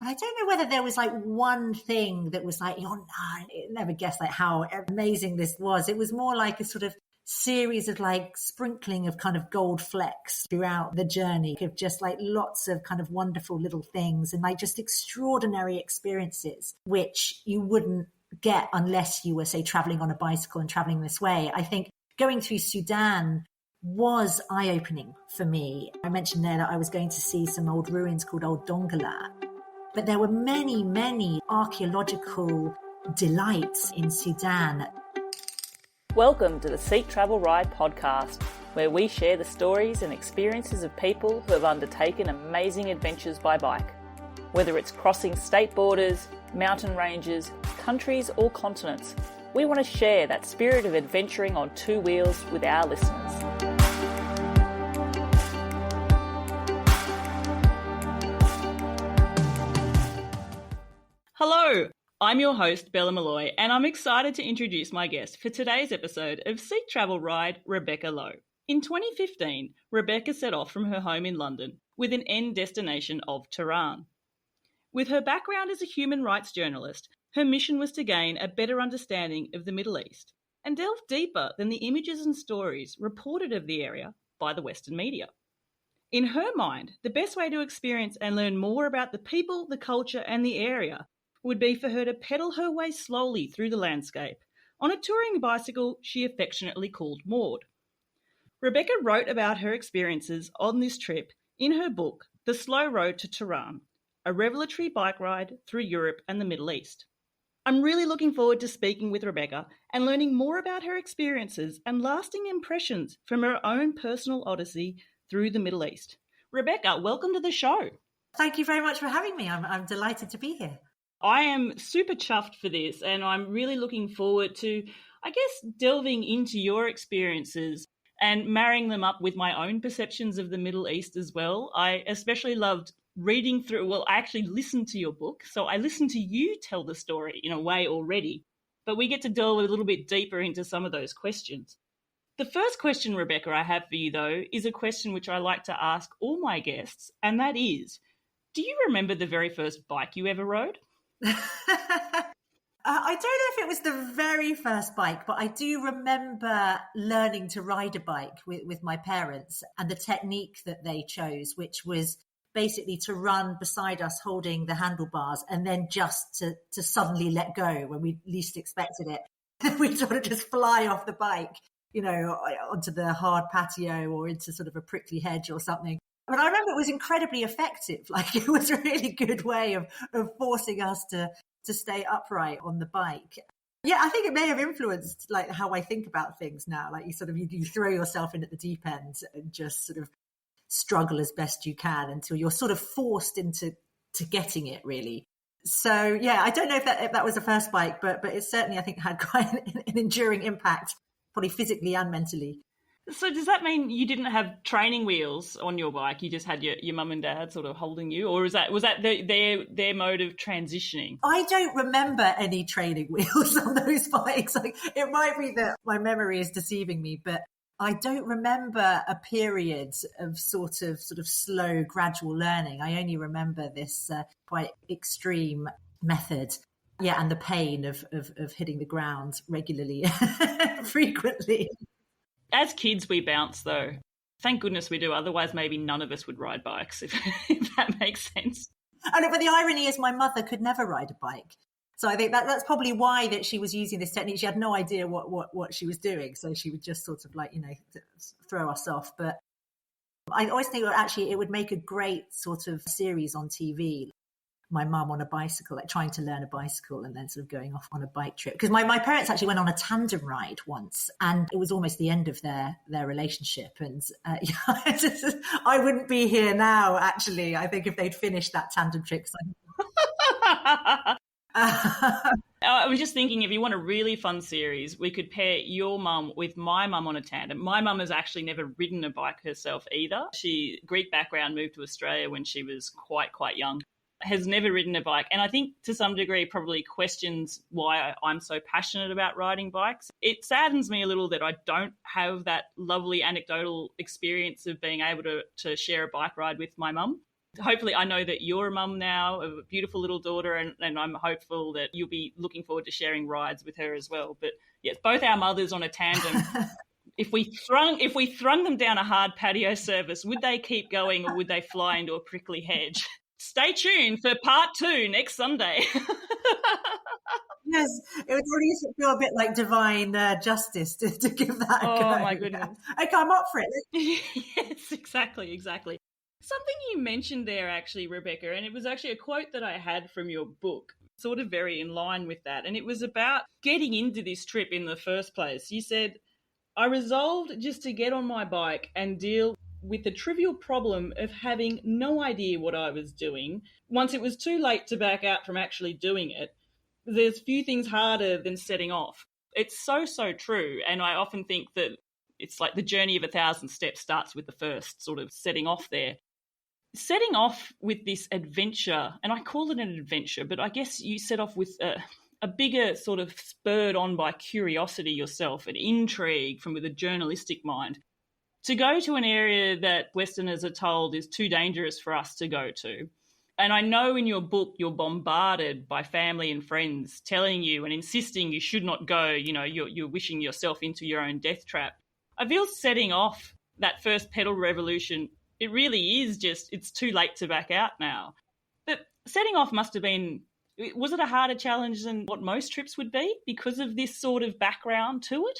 And I don't know whether there was like one thing that was like, you'll never guess like how amazing this was. It was more like a sort of series of like sprinkling of kind of gold flecks throughout the journey of just like lots of kind of wonderful little things and like just extraordinary experiences, which you wouldn't get unless you were, say, traveling on a bicycle and traveling this way. I think going through Sudan was eye-opening for me. I mentioned there that I was going to see some old ruins called Old Dongola, but there were many, many archaeological delights in Sudan. Welcome to the Seek Travel Ride podcast, where we share the stories and experiences of people who have undertaken amazing adventures by bike. Whether it's crossing state borders, mountain ranges, countries or continents, we want to share that spirit of adventuring on two wheels with our listeners. Hello, I'm your host, Bella Malloy, and I'm excited to introduce my guest for today's episode of Seek Travel Ride, Rebecca Lowe. In 2015, Rebecca set off from her home in London with an end destination of Tehran. With her background as a human rights journalist, her mission was to gain a better understanding of the Middle East and delve deeper than the images and stories reported of the area by the Western media. In her mind, the best way to experience and learn more about the people, the culture, and the area would be for her to pedal her way slowly through the landscape on a touring bicycle she affectionately called Maud. Rebecca wrote about her experiences on this trip in her book, The Slow Road to Tehran, a revelatory bike ride through Europe and the Middle East. I'm really looking forward to speaking with Rebecca and learning more about her experiences and lasting impressions from her own personal odyssey through the Middle East. Rebecca, welcome to the show. Thank you very much for having me. I'm delighted to be here. I am super chuffed for this, and I'm really looking forward to, I guess, delving into your experiences and marrying them up with my own perceptions of the Middle East as well. I especially loved reading through, I actually listened to your book, so I listened to you tell the story in a way already, but we get to delve a little bit deeper into some of those questions. The first question, Rebecca, I have for you, though, is a question which I like to ask all my guests, and that is, do you remember the very first bike you ever rode? I don't know if it was the very first bike, but I do remember learning to ride a bike with my parents and the technique that they chose, which was basically to run beside us holding the handlebars and then just to suddenly let go when we least expected it. We'd sort of just fly off the bike, onto the hard patio or into sort of a prickly hedge or something. But I remember it was incredibly effective. Like it was a really good way of forcing us to stay upright on the bike. Yeah, I think it may have influenced like how I think about things now. Like you throw yourself in at the deep end and just sort of struggle as best you can until you're sort of forced into getting it really. So yeah, I don't know if that was the first bike, but it certainly I think had quite an enduring impact, probably physically and mentally. So does that mean you didn't have training wheels on your bike? You just had your mum and dad sort of holding you, or was that their mode of transitioning? I don't remember any training wheels on those bikes. Like, it might be that my memory is deceiving me, but I don't remember a period of sort of slow, gradual learning. I only remember this quite extreme method. Yeah, and the pain of hitting the ground regularly, frequently. As kids, we bounce, though. Thank goodness we do. Otherwise, maybe none of us would ride bikes, if that makes sense. But the irony is my mother could never ride a bike. So I think that's probably why that she was using this technique. She had no idea what she was doing. So she would just sort of throw us off. But I always think it would make a great sort of series on TV. My mum on a bicycle, like trying to learn a bicycle and then sort of going off on a bike trip. Because my parents actually went on a tandem ride once and it was almost the end of their relationship. And I wouldn't be here now, actually, I think, if they'd finished that tandem trip. I was just thinking, if you want a really fun series, we could pair your mum with my mum on a tandem. My mum has actually never ridden a bike herself either. She, Greek background, moved to Australia when she was quite young. Has never ridden a bike, and I think to some degree probably questions why I'm so passionate about riding bikes. It saddens me a little that I don't have that lovely anecdotal experience of being able to share a bike ride with my mum. Hopefully, I know that you're a mum now, a beautiful little daughter, and I'm hopeful that you'll be looking forward to sharing rides with her as well. But yes, both our mothers on a tandem. If we thrung them down a hard patio service, would they keep going or would they fly into a prickly hedge? Stay tuned for part 2 next Sunday. Yes, it would really feel a bit like divine justice to give that a go. Oh, my goodness. Okay, I'm up for it. Yes, exactly. Something you mentioned there, actually, Rebecca, and it was actually a quote that I had from your book, sort of very in line with that, and it was about getting into this trip in the first place. You said, I resolved just to get on my bike and deal with the trivial problem of having no idea what I was doing. Once it was too late to back out from actually doing it, there's few things harder than setting off. It's so true. And I often think that it's like the journey of 1,000 steps starts with the first sort of setting off there. Setting off with this adventure, and I call it an adventure, but I guess you set off with a bigger sort of spurred on by curiosity yourself, an intrigue from with a journalistic mind, to go to an area that Westerners are told is too dangerous for us to go to. And I know in your book you're bombarded by family and friends telling you and insisting you should not go, you're wishing yourself into your own death trap. I feel setting off that first pedal revolution, it really is just, it's too late to back out now. But setting off must have been, was it a harder challenge than what most trips would be because of this sort of background to it?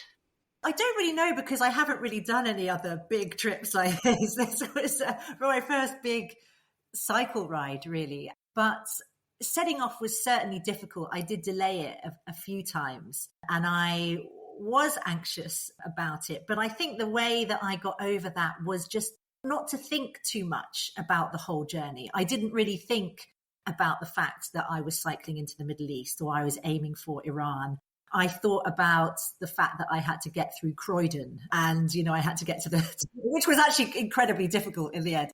I don't really know because I haven't really done any other big trips like this. This was my first big cycle ride, really. But setting off was certainly difficult. I did delay it a few times and I was anxious about it. But I think the way that I got over that was just not to think too much about the whole journey. I didn't really think about the fact that I was cycling into the Middle East or I was aiming for Iran. I thought about the fact that I had to get through Croydon and, I had to get to which was actually incredibly difficult in the end.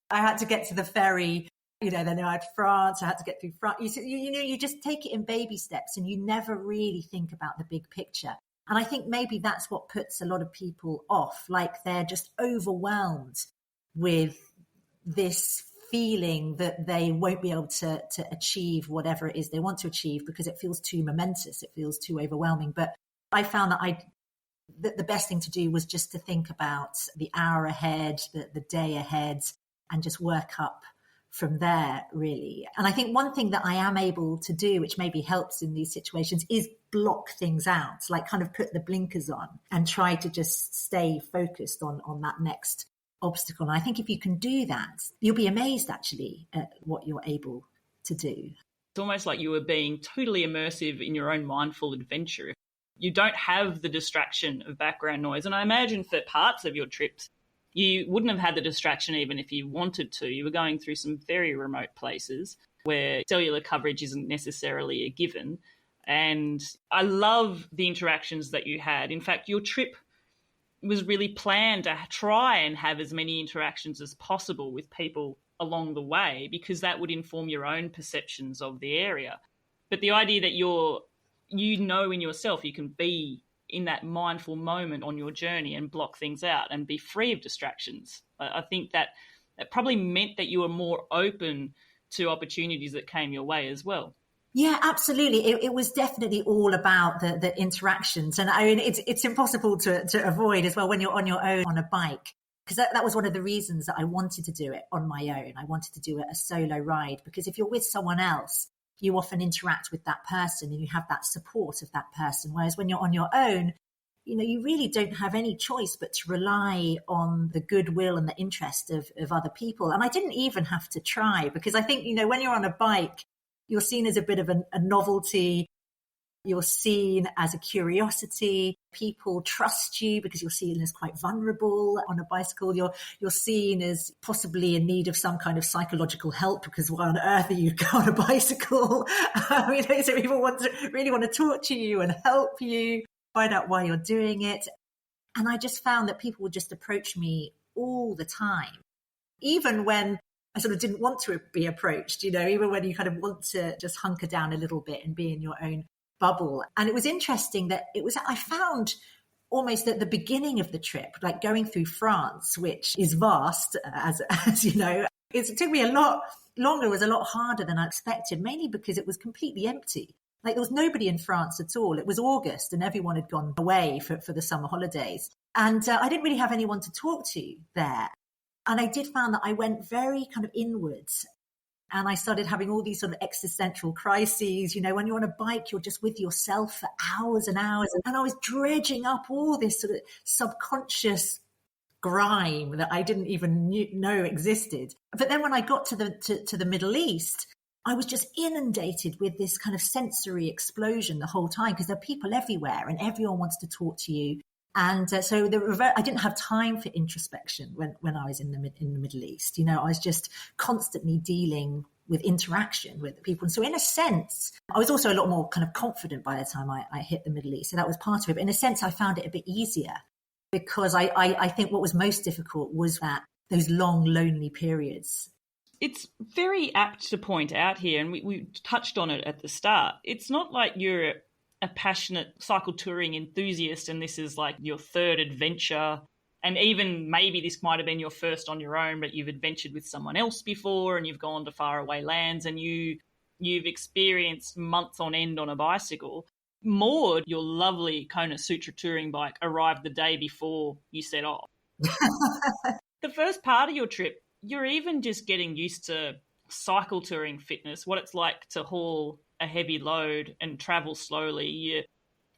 I had to get to the ferry, then I had France, I had to get through France. You just take it in baby steps and you never really think about the big picture. And I think maybe that's what puts a lot of people off, like they're just overwhelmed with this feeling that they won't be able to achieve whatever it is they want to achieve because it feels too momentous, it feels too overwhelming. But I found that the best thing to do was just to think about the hour ahead, the day ahead, and just work up from there, really. And I think one thing that I am able to do, which maybe helps in these situations, is block things out, like kind of put the blinkers on and try to just stay focused on that next obstacle. And I think if you can do that, you'll be amazed actually at what you're able to do. It's almost like you were being totally immersive in your own mindful adventure. You don't have the distraction of background noise. And I imagine for parts of your trips, you wouldn't have had the distraction even if you wanted to. You were going through some very remote places where cellular coverage isn't necessarily a given. And I love the interactions that you had. In fact, your trip was really planned to try and have as many interactions as possible with people along the way because that would inform your own perceptions of the area. But the idea that in yourself you can be in that mindful moment on your journey and block things out and be free of distractions. I think that probably meant that you were more open to opportunities that came your way as well. Yeah, absolutely. It was definitely all about the interactions. And I mean, it's impossible to avoid as well when you're on your own on a bike, because that was one of the reasons that I wanted to do it on my own. I wanted to do a solo ride because if you're with someone else, you often interact with that person and you have that support of that person. Whereas when you're on your own, you really don't have any choice but to rely on the goodwill and the interest of other people. And I didn't even have to try because I think, when you're on a bike, you're seen as a bit of a novelty. You're seen as a curiosity. People trust you because you're seen as quite vulnerable on a bicycle. You're seen as possibly in need of some kind of psychological help because why on earth are you on a bicycle? So people really want to talk to you and help you, find out why you're doing it. And I just found that people would just approach me all the time, even when I sort of didn't want to be approached, even when you kind of want to just hunker down a little bit and be in your own bubble. And it was interesting that I found almost at the beginning of the trip, like going through France, which is vast, as you know, It took me a lot longer, it was a lot harder than I expected, mainly because it was completely empty. Like there was nobody in France at all. It was August and everyone had gone away for the summer holidays. And I didn't really have anyone to talk to there. And I did find that I went very kind of inwards. And I started having all these sort of existential crises. You know, when you're on a bike, you're just with yourself for hours and hours. And I was dredging up all this sort of subconscious grime that I didn't even know existed. But then when I got to the Middle East, I was just inundated with this kind of sensory explosion the whole time because there are people everywhere and everyone wants to talk to you. And so I didn't have time for introspection when I was in the Middle East. You know, I was just constantly dealing with interaction with people. And so in a sense, I was also a lot more kind of confident by the time I hit the Middle East. So that was part of it. But in a sense, I found it a bit easier because I think what was most difficult was those long, lonely periods. It's very apt to point out here, and we touched on it at the start, it's not like you're a passionate cycle touring enthusiast and this is like your third adventure, and even maybe this might have been your first on your own, but you've adventured with someone else before and you've gone to faraway lands and you've experienced months on end on a bicycle. Maud, your lovely Kona Sutra touring bike, arrived the day before you set off. The first part of your trip, you're even just getting used to cycle touring fitness, what it's like to haul a heavy load and travel slowly.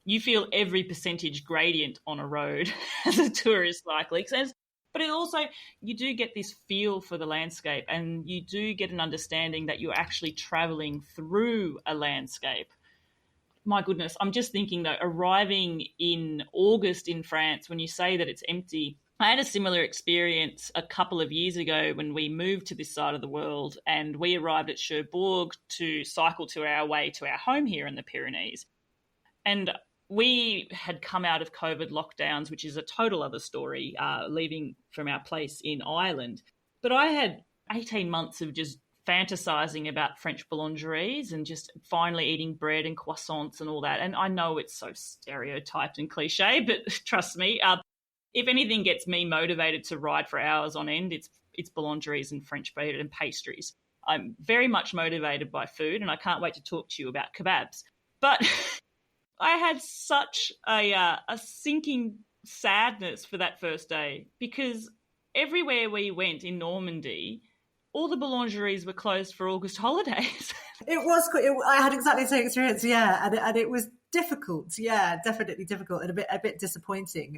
You feel every percentage gradient on a road as a tourist cyclist. But it also, you do get this feel for the landscape and you do get an understanding that you're actually traveling through a landscape. My goodness, I'm just thinking though, arriving in August in France, when you say that it's empty, I had a similar experience a couple of years ago when we moved to this side of the world and we arrived at Cherbourg to cycle to our way to our home here in the Pyrenees. And we had come out of COVID lockdowns, which is a total other story, leaving from our place in Ireland. But I had 18 months of just fantasizing about French boulangeries and just finally eating bread and croissants and all that. And I know it's so stereotyped and cliche, but trust me, if anything gets me motivated to ride for hours on end, it's boulangeries and French bread and pastries. I'm very much motivated by food and I can't wait to talk to you about kebabs. But I had such a sinking sadness for that first day because everywhere we went in Normandy, all the boulangeries were closed for August holidays. I had exactly the same experience, yeah, and it was difficult, yeah, definitely difficult and a bit disappointing.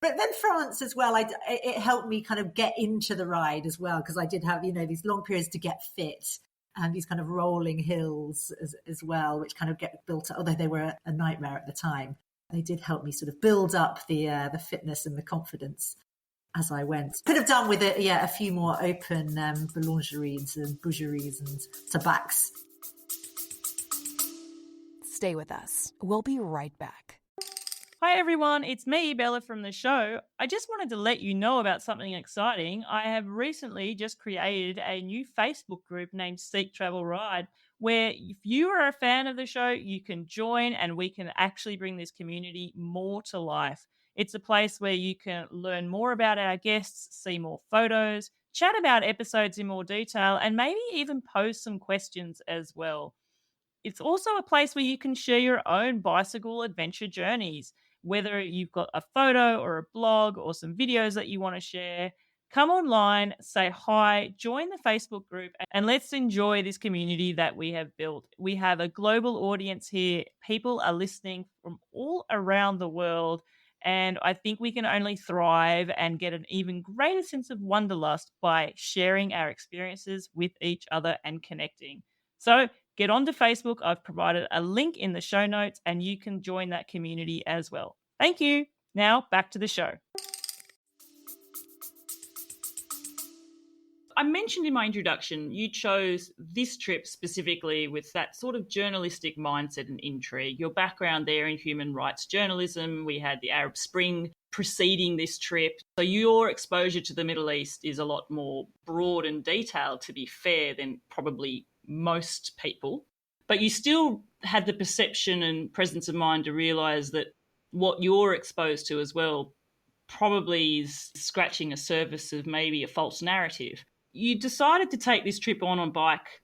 But then France as well, it helped me kind of get into the ride as well because I did have, you know, these long periods to get fit and these kind of rolling hills as well, which kind of get built up, although they were a nightmare at the time. They did help me sort of build up the fitness and the confidence as I went. Could have done with it, yeah, a few more open boulangeries and boucheries and tabacs. Stay with us. We'll be right back. Hi everyone, it's me, Bella from the show. I just wanted to let you know about something exciting. I have recently just created a new Facebook group named Seek Travel Ride, where if you are a fan of the show, you can join and we can actually bring this community more to life. It's a place where you can learn more about our guests, see more photos, chat about episodes in more detail, and maybe even pose some questions as well. It's also a place where you can share your own bicycle adventure journeys, whether you've got a photo or a blog or some videos that you want to share. Come online, say hi, join the Facebook group, and let's enjoy this community that we have built. We have a global audience here. People are listening from all around the world, and I think we can only thrive and get an even greater sense of wanderlust by sharing our experiences with each other and connecting. So get onto Facebook. I've provided a link in the show notes and you can join that community as well. Thank you. Now back to the show. I mentioned in my introduction, you chose this trip specifically with that sort of journalistic mindset and intrigue. Your background there in human rights journalism, we had the Arab Spring preceding this trip. So your exposure to the Middle East is a lot more broad and detailed, to be fair, than probably most people. But you still had the perception and presence of mind to realise that what you're exposed to as well probably is scratching a surface of maybe a false narrative. you decided to take this trip on bike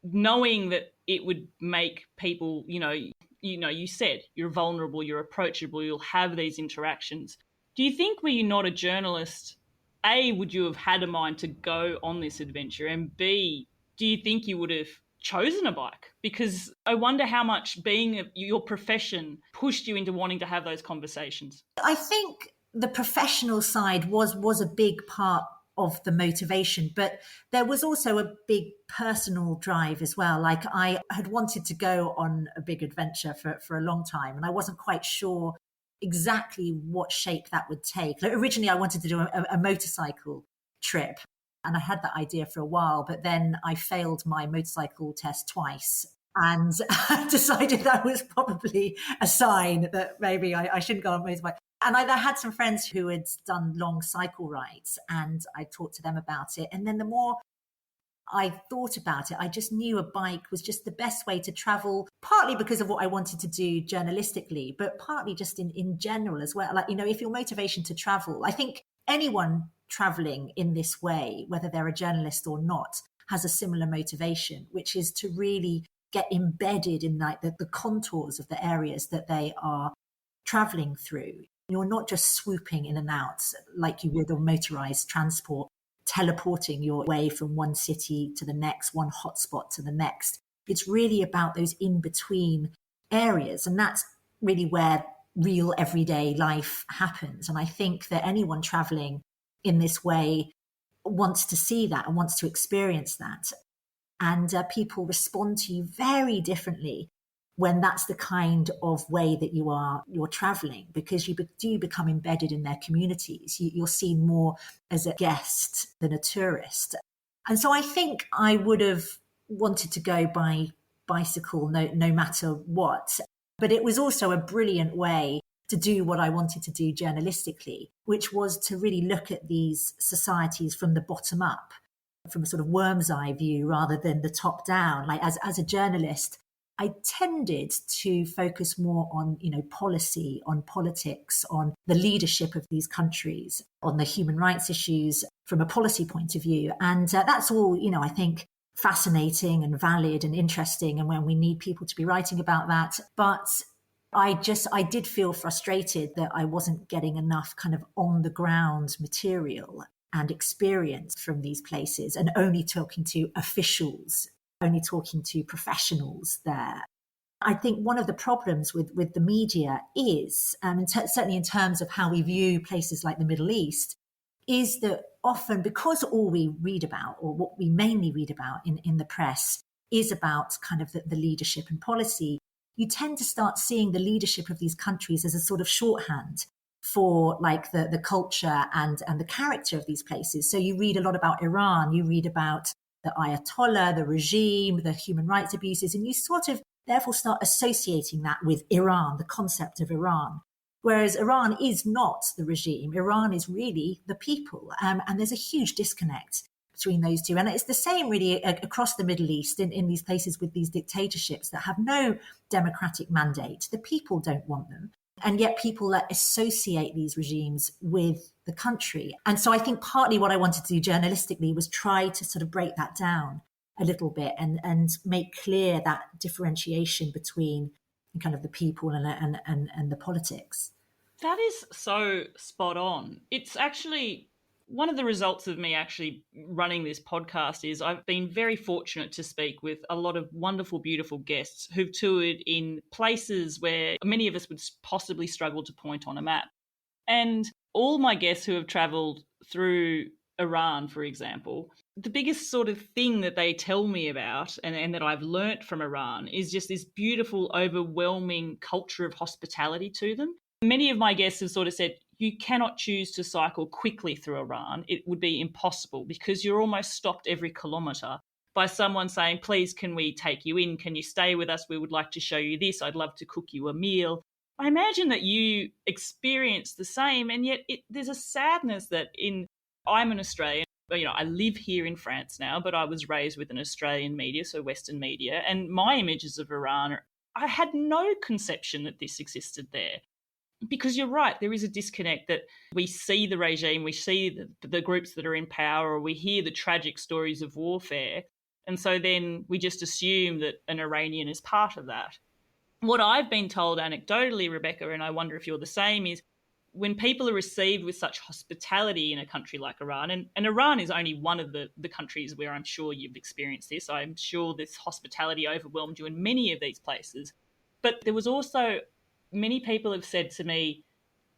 knowing that it would make people, you said you're vulnerable, you're approachable, you'll have these interactions. Do you think, were you not a journalist, A, would you have had a mind to go on this adventure? And B, do you think you would have chosen a bike? Because I wonder how much being your profession pushed you into wanting to have those conversations. I think the professional side was a big part of the motivation, but there was also a big personal drive as well. Like, I had wanted to go on a big adventure for a long time, and I wasn't quite sure exactly what shape that would take. Like, originally I wanted to do a motorcycle trip, and I had that idea for a while, but then I failed my motorcycle test twice. And I decided that was probably a sign that maybe I shouldn't go on motorbike. And I had some friends who had done long cycle rides, and I talked to them about it. And then the more I thought about it, I just knew a bike was just the best way to travel, partly because of what I wanted to do journalistically, but partly just in general as well. Like, if your motivation to travel, I think anyone traveling in this way, whether they're a journalist or not, has a similar motivation, which is to really get embedded in like the contours of the areas that they are traveling through. You're not just swooping in and out like you would on motorized transport, teleporting your way from one city to the next, one hotspot to the next. It's really about those in-between areas. And that's really where real everyday life happens. And I think that anyone traveling in this way wants to see that and wants to experience that. And people respond to you very differently when that's the kind of way that you're traveling, because you do become embedded in their communities. You're seen more as a guest than a tourist. And so I think I would have wanted to go by bicycle no matter what. But it was also a brilliant way to do what I wanted to do journalistically, which was to really look at these societies from the bottom up, from a sort of worm's eye view rather than the top down. Like, as a journalist, I tended to focus more on, policy, on politics, on the leadership of these countries, on the human rights issues from a policy point of view. And that's all, I think, fascinating and valid and interesting. And when we need people to be writing about that. But I did feel frustrated that I wasn't getting enough kind of on the ground material and experience from these places, and only talking to officials, only talking to professionals there. I think one of the problems with the media is, certainly in terms of how we view places like the Middle East, is that often, because all we read about, or what we mainly read about in the press, is about kind of the leadership and policy, you tend to start seeing the leadership of these countries as a sort of shorthand for like the culture and the character of these places. So you read a lot about Iran, you read about the Ayatollah, the regime, the human rights abuses, and you sort of therefore start associating that with Iran, the concept of Iran. Whereas Iran is not the regime. Iran is really the people. And there's a huge disconnect between those two. And it's the same really across the Middle East in these places with these dictatorships that have no democratic mandate. The people don't want them. And yet people associate these regimes with the country. And so I think partly what I wanted to do journalistically was try to sort of break that down a little bit and make clear that differentiation between kind of the people and the politics. That is so spot on. It's actually one of the results of me actually running this podcast is I've been very fortunate to speak with a lot of wonderful, beautiful guests who've toured in places where many of us would possibly struggle to point on a map. And all my guests who have travelled through Iran, for example, the biggest sort of thing that they tell me about and that I've learnt from Iran is just this beautiful, overwhelming culture of hospitality to them. Many of my guests have sort of said, you cannot choose to cycle quickly through Iran. It would be impossible because you're almost stopped every kilometre by someone saying, please, can we take you in? Can you stay with us? We would like to show you this. I'd love to cook you a meal. I imagine that you experience the same, and yet there's a sadness that I'm an Australian. I live here in France now, but I was raised with an Australian media, so Western media, and my images of Iran, I had no conception that this existed there. because you're right, there is a disconnect that we see the regime, we see the groups that are in power, or we hear the tragic stories of warfare. And so then we just assume that an Iranian is part of that. What I've been told anecdotally, Rebecca, and I wonder if you're the same, is when people are received with such hospitality in a country like Iran, and Iran is only one of the countries where I'm sure you've experienced this. I'm sure this hospitality overwhelmed you in many of these places. But there was also, many people have said to me,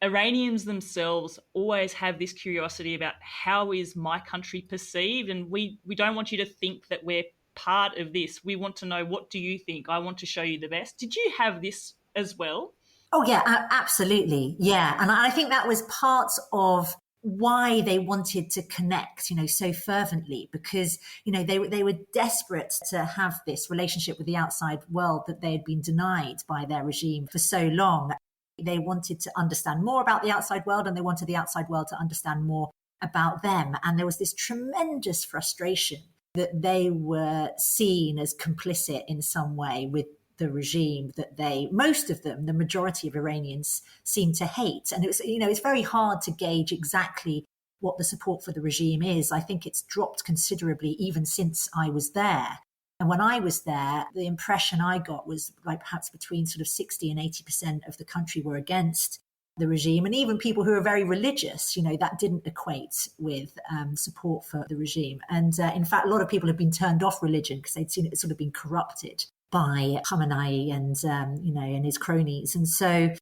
Iranians themselves always have this curiosity about how is my country perceived, and we don't want you to think that we're part of this. We want to know, what do you think? I want to show you the best. Did you have this as well? Oh, yeah, absolutely. Yeah. And I think that was part of why they wanted to connect, so fervently, because, they were desperate to have this relationship with the outside world that they had been denied by their regime for so long. They wanted to understand more about the outside world, and they wanted the outside world to understand more about them. And there was this tremendous frustration that they were seen as complicit in some way with the regime that most of them, the majority of Iranians, seem to hate. And it's very hard to gauge exactly what the support for the regime is. I think it's dropped considerably even since I was there. And when I was there, the impression I got was like perhaps between sort of 60 and 80% of the country were against the regime. And even people who are very religious, that didn't equate with support for the regime. And in fact, a lot of people have been turned off religion because they'd seen it sort of been corrupted by Khamenei and, and his cronies. And so,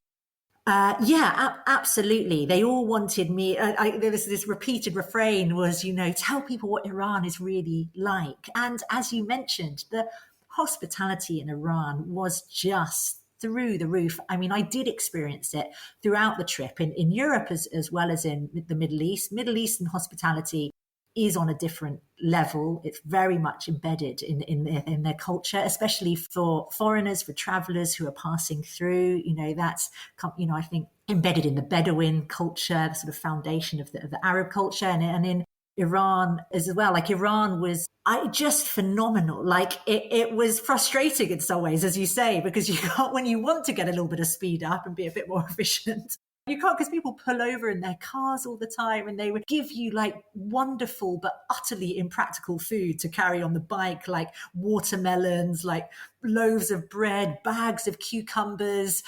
absolutely. They all wanted me. There was this repeated refrain was, tell people what Iran is really like. And as you mentioned, the hospitality in Iran was just through the roof. I mean, I did experience it throughout the trip in Europe as well as in the Middle East. Middle Eastern hospitality is on a different level. It's very much embedded in their culture, especially for foreigners, for travelers who are passing through. That's, I think embedded in the Bedouin culture, the sort of foundation of the Arab culture, and in Iran as well. Like Iran was just phenomenal. Like it was frustrating in some ways, as you say, because when you want to get a little bit of speed up and be a bit more efficient, you can't, because people pull over in their cars all the time, and they would give you like wonderful but utterly impractical food to carry on the bike, like watermelons, like loaves of bread, bags of cucumbers.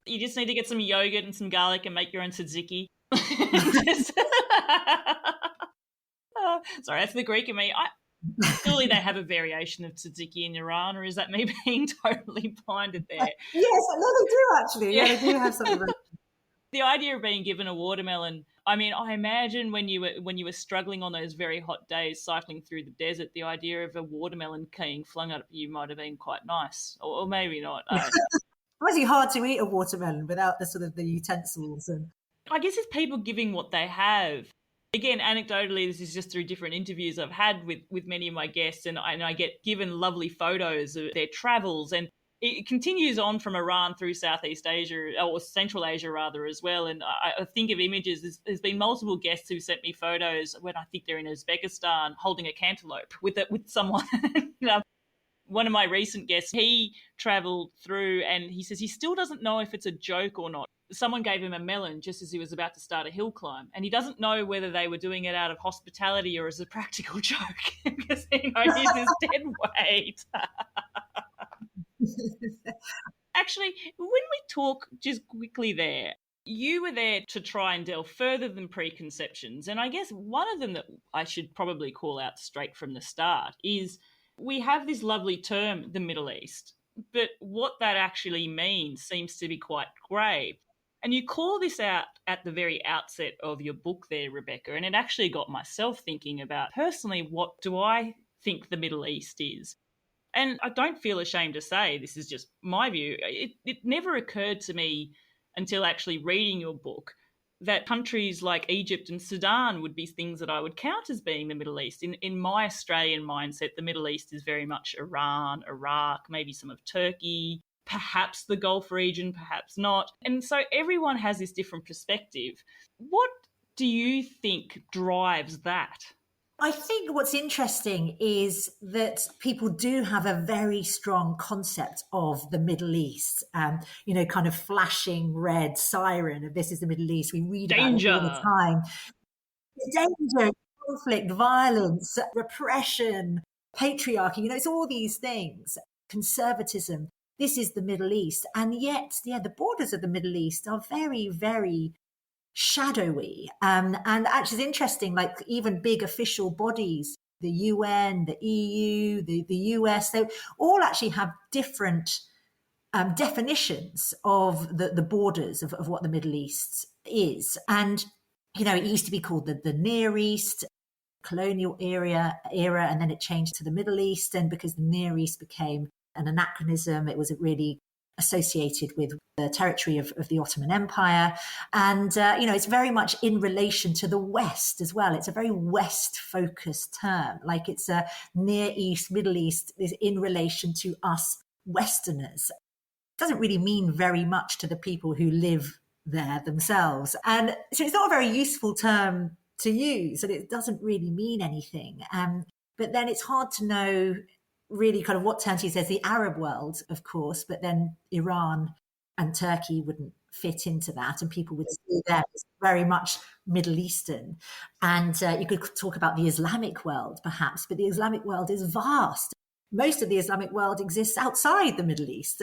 You just need to get some yogurt and some garlic and make your own tzatziki. Sorry, that's the Greek in me. Surely they have a variation of tzatziki in Iran, or is that me being totally blinded there? Yes, no, they do actually. Yeah, they do have something. The idea of being given a watermelon, I mean, I imagine when you were struggling on those very hot days cycling through the desert, the idea of a watermelon being flung at you might have been quite nice, or maybe not. It's really hard to eat a watermelon without the sort of the utensils. And I guess it's people giving what they have. Again, anecdotally, this is just through different interviews I've had with many of my guests, and I get given lovely photos of their travels, and it continues on from Iran through Southeast Asia, or Central Asia rather, as well. And I think of images, there's been multiple guests who sent me photos when I think they're in Uzbekistan holding a cantaloupe with someone. One of my recent guests, he travelled through and he says he still doesn't know if it's a joke or not. Someone gave him a melon just as he was about to start a hill climb, and he doesn't know whether they were doing it out of hospitality or as a practical joke because he's his dead weight. Actually, when we talk just quickly there, you were there to try and delve further than preconceptions. And I guess one of them that I should probably call out straight from the start is we have this lovely term, the Middle East, but what that actually means seems to be quite grey. And you call this out at the very outset of your book there, Rebecca, and it actually got myself thinking about, personally, what do I think the Middle East is? And I don't feel ashamed to say, this is just my view, it never occurred to me until actually reading your book that countries like Egypt and Sudan would be things that I would count as being the Middle East. In my Australian mindset, the Middle East is very much Iran, Iraq, maybe some of Turkey, perhaps the Gulf region, perhaps not. And so everyone has this different perspective. What do you think drives that? I think what's interesting is that people do have a very strong concept of the Middle East, kind of flashing red siren of this is the Middle East. We read about it all the Danger. time. Danger, conflict, violence, repression, patriarchy, it's all these things, conservatism. This is the Middle East. And yet, the borders of the Middle East are very, very shadowy. And actually, it's interesting, like even big official bodies, the UN, the EU, the US, they all actually have different definitions of the borders of what the Middle East is. And, it used to be called the Near East, colonial era, and then it changed to the Middle East. And because the Near East became an anachronism, it was really associated with the territory of the Ottoman Empire. And, it's very much in relation to the West as well. It's a very West-focused term. Like it's a Near East, Middle East is in relation to us Westerners. It doesn't really mean very much to the people who live there themselves. And so it's not a very useful term to use, and it doesn't really mean anything. But then it's hard to know really kind of what terms he says. The Arab world, of course, but then Iran and Turkey wouldn't fit into that, and people would see them as very much Middle Eastern. And you could talk about the Islamic world, perhaps, but the Islamic world is vast. Most of the Islamic world exists outside the Middle East.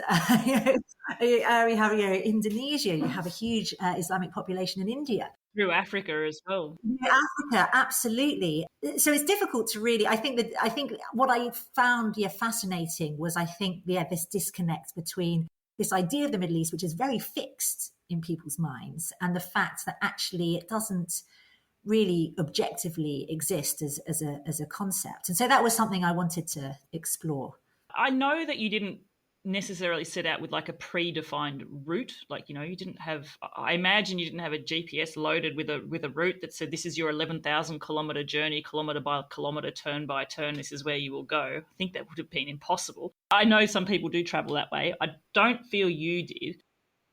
We have Indonesia, you have a huge Islamic population in India. Through Africa as well. Africa, absolutely. So it's difficult to really, I think what I found fascinating was this disconnect between this idea of the Middle East, which is very fixed in people's minds, and the fact that actually it doesn't really objectively exist as a concept. And so that was something I wanted to explore. I know that you didn't necessarily set out with like a predefined route. Like, you didn't have, I imagine you didn't have a GPS loaded with a route that said this is your 11,000 kilometre journey, kilometre by kilometre, turn by turn, this is where you will go. I think that would have been impossible. I know some people do travel that way. I don't feel you did.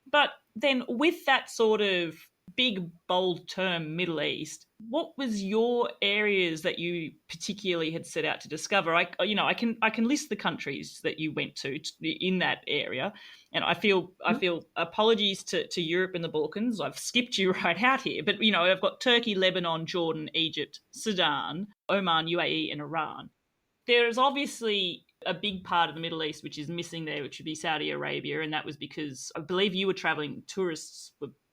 But then with that sort of big, bold term, Middle East, what was your areas that you particularly had set out to discover? I can list the countries that you went to in that area, and I feel apologies to Europe and the Balkans. I've skipped you right out here, but I've got Turkey, Lebanon, Jordan, Egypt, Sudan, Oman, UAE, and Iran. There is obviously a big part of the Middle East which is missing there, which would be Saudi Arabia, and that was because I believe you were traveling.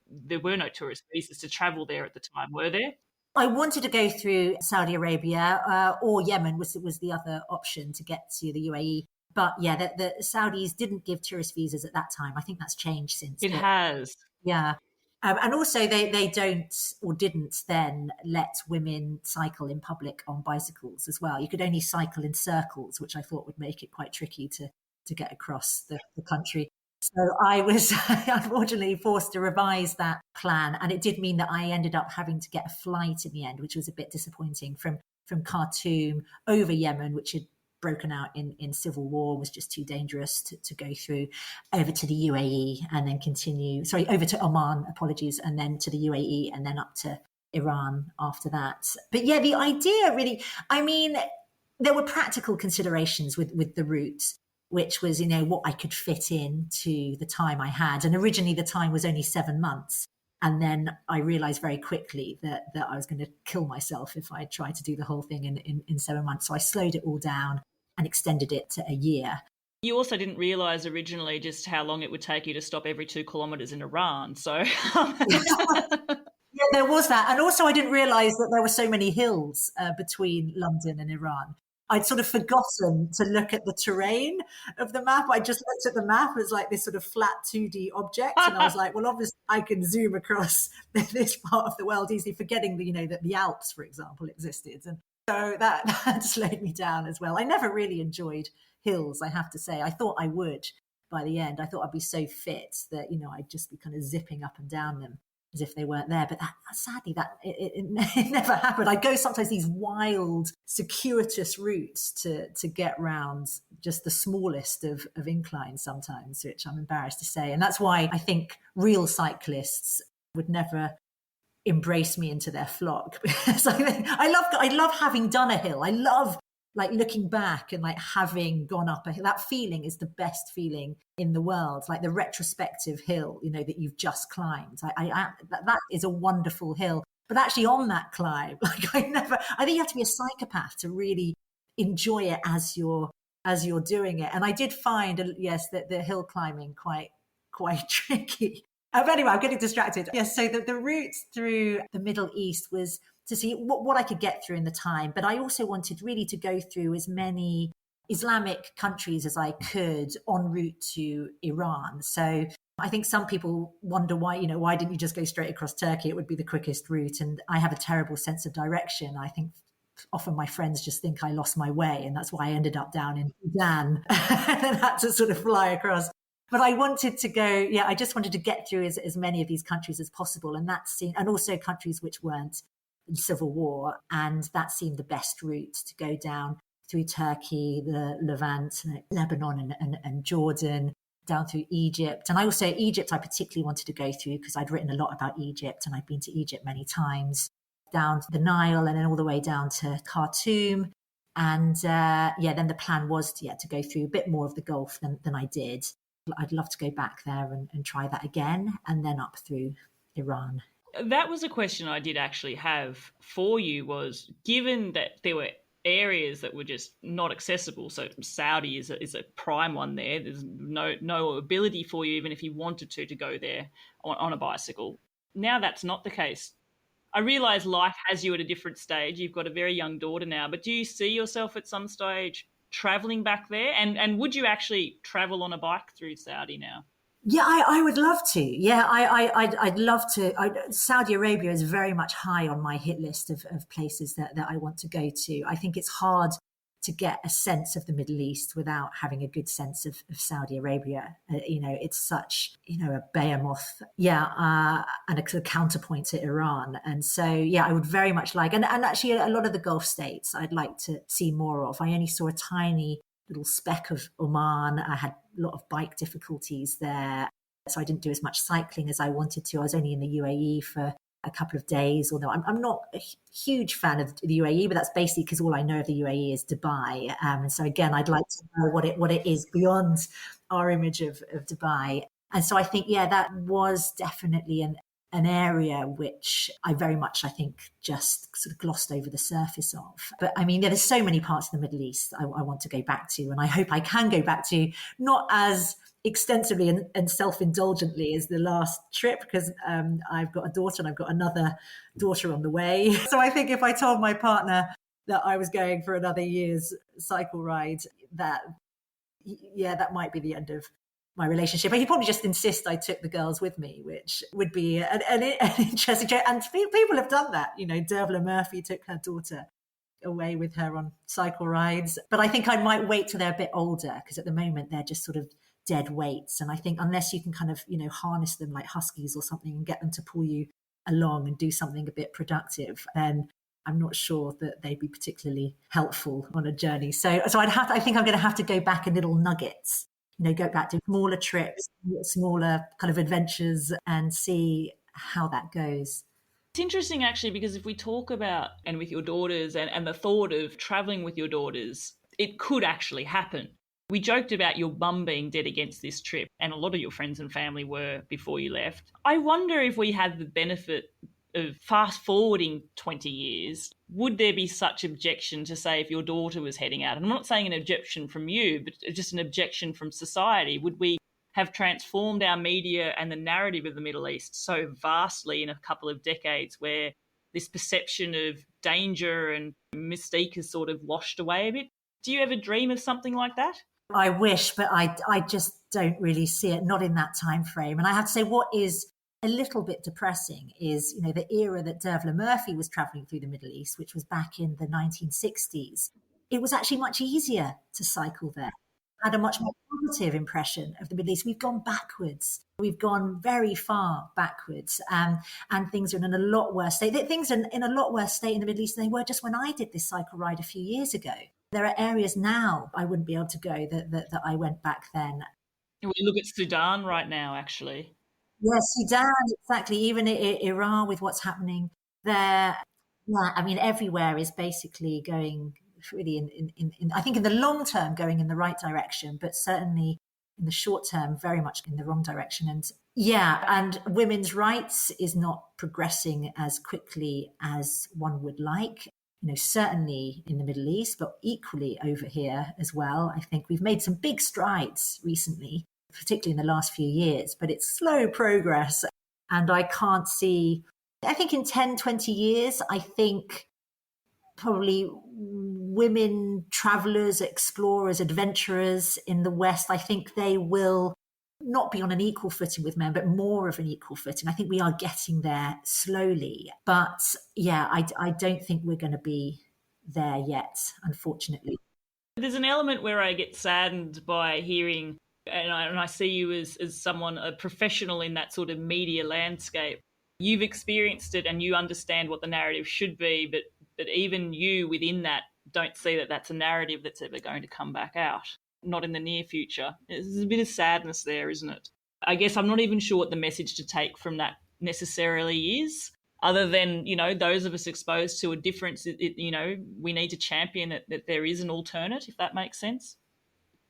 There were no tourist visas to travel there at the time, were there? I wanted to go through Saudi Arabia or Yemen was the other option to get to the UAE. But the Saudis didn't give tourist visas at that time. I think that's changed since. It has. Yeah. And also they don't or didn't then let women cycle in public on bicycles as well. You could only cycle in circles, which I thought would make it quite tricky to get across the country. So I was unfortunately forced to revise that plan. And it did mean that I ended up having to get a flight in the end, which was a bit disappointing, from Khartoum over Yemen, which had broken out in civil war, was just too dangerous to go through, over to the UAE and then over to Oman, apologies, and then to the UAE and then up to Iran after that. But the idea really, there were practical considerations with the route, which was, what I could fit in to the time I had. And originally the time was only 7 months. And then I realized very quickly that I was going to kill myself if I tried to do the whole thing in 7 months. So I slowed it all down and extended it to a year. You also didn't realize originally just how long it would take you to stop every 2 kilometers in Iran. So Yeah, there was that. And also I didn't realize that there were so many hills between London and Iran. I'd sort of forgotten to look at the terrain of the map. I just looked at the map as like this sort of flat 2D object. And I was like, well, obviously I can zoom across this part of the world easily, forgetting that the Alps, for example, existed. And so that slowed me down as well. I never really enjoyed hills, I have to say. I thought I would by the end. I thought I'd be so fit that, I'd just be kind of zipping up and down them as if they weren't there. But sadly, it never happened. I go sometimes these wild, circuitous routes to get round just the smallest of inclines sometimes, which I'm embarrassed to say. And that's why I think real cyclists would never embrace me into their flock. Because I love having done a hill. I love like looking back and like having gone up a hill. That feeling is the best feeling in the world. Like the retrospective hill, you know, that you've just climbed. That is a wonderful hill. But actually on that climb, like I think you have to be a psychopath to really enjoy it as you're doing it. And I did find, yes, that the hill climbing quite tricky. But anyway, I'm getting distracted. Yes, so the route through the Middle East was to see what I could get through in the time. But I also wanted really to go through as many Islamic countries as I could en route to Iran. So I think some people wonder why didn't you just go straight across Turkey? It would be the quickest route. And I have a terrible sense of direction. I think often my friends just think I lost my way. And that's why I ended up down in Sudan and had to sort of fly across. But I wanted to go, I just wanted to get through as many of these countries as possible. And and also countries which weren't in civil war. And that seemed the best route to go down through Turkey, the Levant, Lebanon and Jordan, down through Egypt. And Egypt I particularly wanted to go through because I'd written a lot about Egypt and I'd been to Egypt many times, down to the Nile and then all the way down to Khartoum. And then the plan was to go through a bit more of the Gulf than I did. I'd love to go back there and try that again and then up through Iran. That was a question I did actually have for you, was given that there were areas that were just not accessible, so Saudi is a prime one there. There's no ability for you, even if you wanted to go there on a bicycle. Now that's not the case. I realise life has you at a different stage. You've got a very young daughter now, but do you see yourself at some stage travelling back there? And would you actually travel on a bike through Saudi now? Yeah, I would love to. Yeah, I'd love to. Saudi Arabia is very much high on my hit list of places that I want to go to. I think it's hard to get a sense of the Middle East without having a good sense of Saudi Arabia. It's such, a behemoth, and a sort of counterpoint to Iran. And so, I would very much like, and actually a lot of the Gulf states I'd like to see more of. I only saw a tiny little speck of Oman. I had a lot of bike difficulties there, so I didn't do as much cycling as I wanted to. I was only in the UAE for a couple of days, although I'm not a huge fan of the UAE, but that's basically because all I know of the UAE is Dubai. And so again, I'd like to know what it is beyond our image of Dubai. And so I think, that was definitely an area which I very much, I think, just sort of glossed over the surface of. But I mean, there's so many parts of the Middle East I want to go back to, and I hope I can go back to, not as extensively and self-indulgently as the last trip, because I've got a daughter and I've got another daughter on the way. So I think if I told my partner that I was going for another year's cycle ride, that might be the end of my relationship. He'd probably just insist I took the girls with me, which would be an interesting joke. And people have done that. Dervla Murphy took her daughter away with her on cycle rides. But I think I might wait till they're a bit older, because at the moment they're just sort of dead weights. And I think unless you can kind of, harness them like huskies or something and get them to pull you along and do something a bit productive, then I'm not sure that they'd be particularly helpful on a journey. So I think I'm going to have to go back in little nuggets, go back to smaller trips, smaller kind of adventures, and see how that goes. It's interesting, actually, because if we talk about, and with your daughters and the thought of travelling with your daughters, it could actually happen. We joked about your mum being dead against this trip, and a lot of your friends and family were before you left. I wonder if we had the benefit of fast forwarding 20 years, would there be such objection to, say, if your daughter was heading out? And I'm not saying an objection from you, but just an objection from society. Would we have transformed our media and the narrative of the Middle East so vastly in a couple of decades, where this perception of danger and mystique has sort of washed away a bit? Do you ever dream of something like that? I wish, but I just don't really see it, not in that time frame. And I have to say, what is a little bit depressing is, the era that Dervla Murphy was traveling through the Middle East, which was back in the 1960s. It was actually much easier to cycle there. I had a much more positive impression of the Middle East. We've gone backwards. We've gone very far backwards, and things are in a lot worse state. Things are in a lot worse state in the Middle East than they were just when I did this cycle ride a few years ago. There are areas now I wouldn't be able to go that I went back then. We look at Sudan right now, actually. Yeah, Sudan, exactly. Even Iran with what's happening there. Yeah, I mean, everywhere is basically going really I think in the long term going in the right direction, but certainly in the short term, very much in the wrong direction. And yeah, and women's rights is not progressing as quickly as one would like. Certainly in the Middle East, but equally over here as well. I think we've made some big strides recently, particularly in the last few years, but it's slow progress. And I can't see, I think in 10, 20 years, I think probably women travelers, explorers, adventurers in the West, I think they will not be on an equal footing with men, but more of an equal footing. I think we are getting there slowly. But yeah, I don't think we're going to be there yet, unfortunately. There's an element where I get saddened by hearing, and I see you as someone, a professional in that sort of media landscape. You've experienced it and you understand what the narrative should be, but even you within that don't see that that's a narrative that's ever going to come back out, not in the near future. There's a bit of sadness there, isn't it? I guess I'm not even sure what the message to take from that necessarily is, other than, those of us exposed to a difference, we need to champion that there is an alternate, if that makes sense.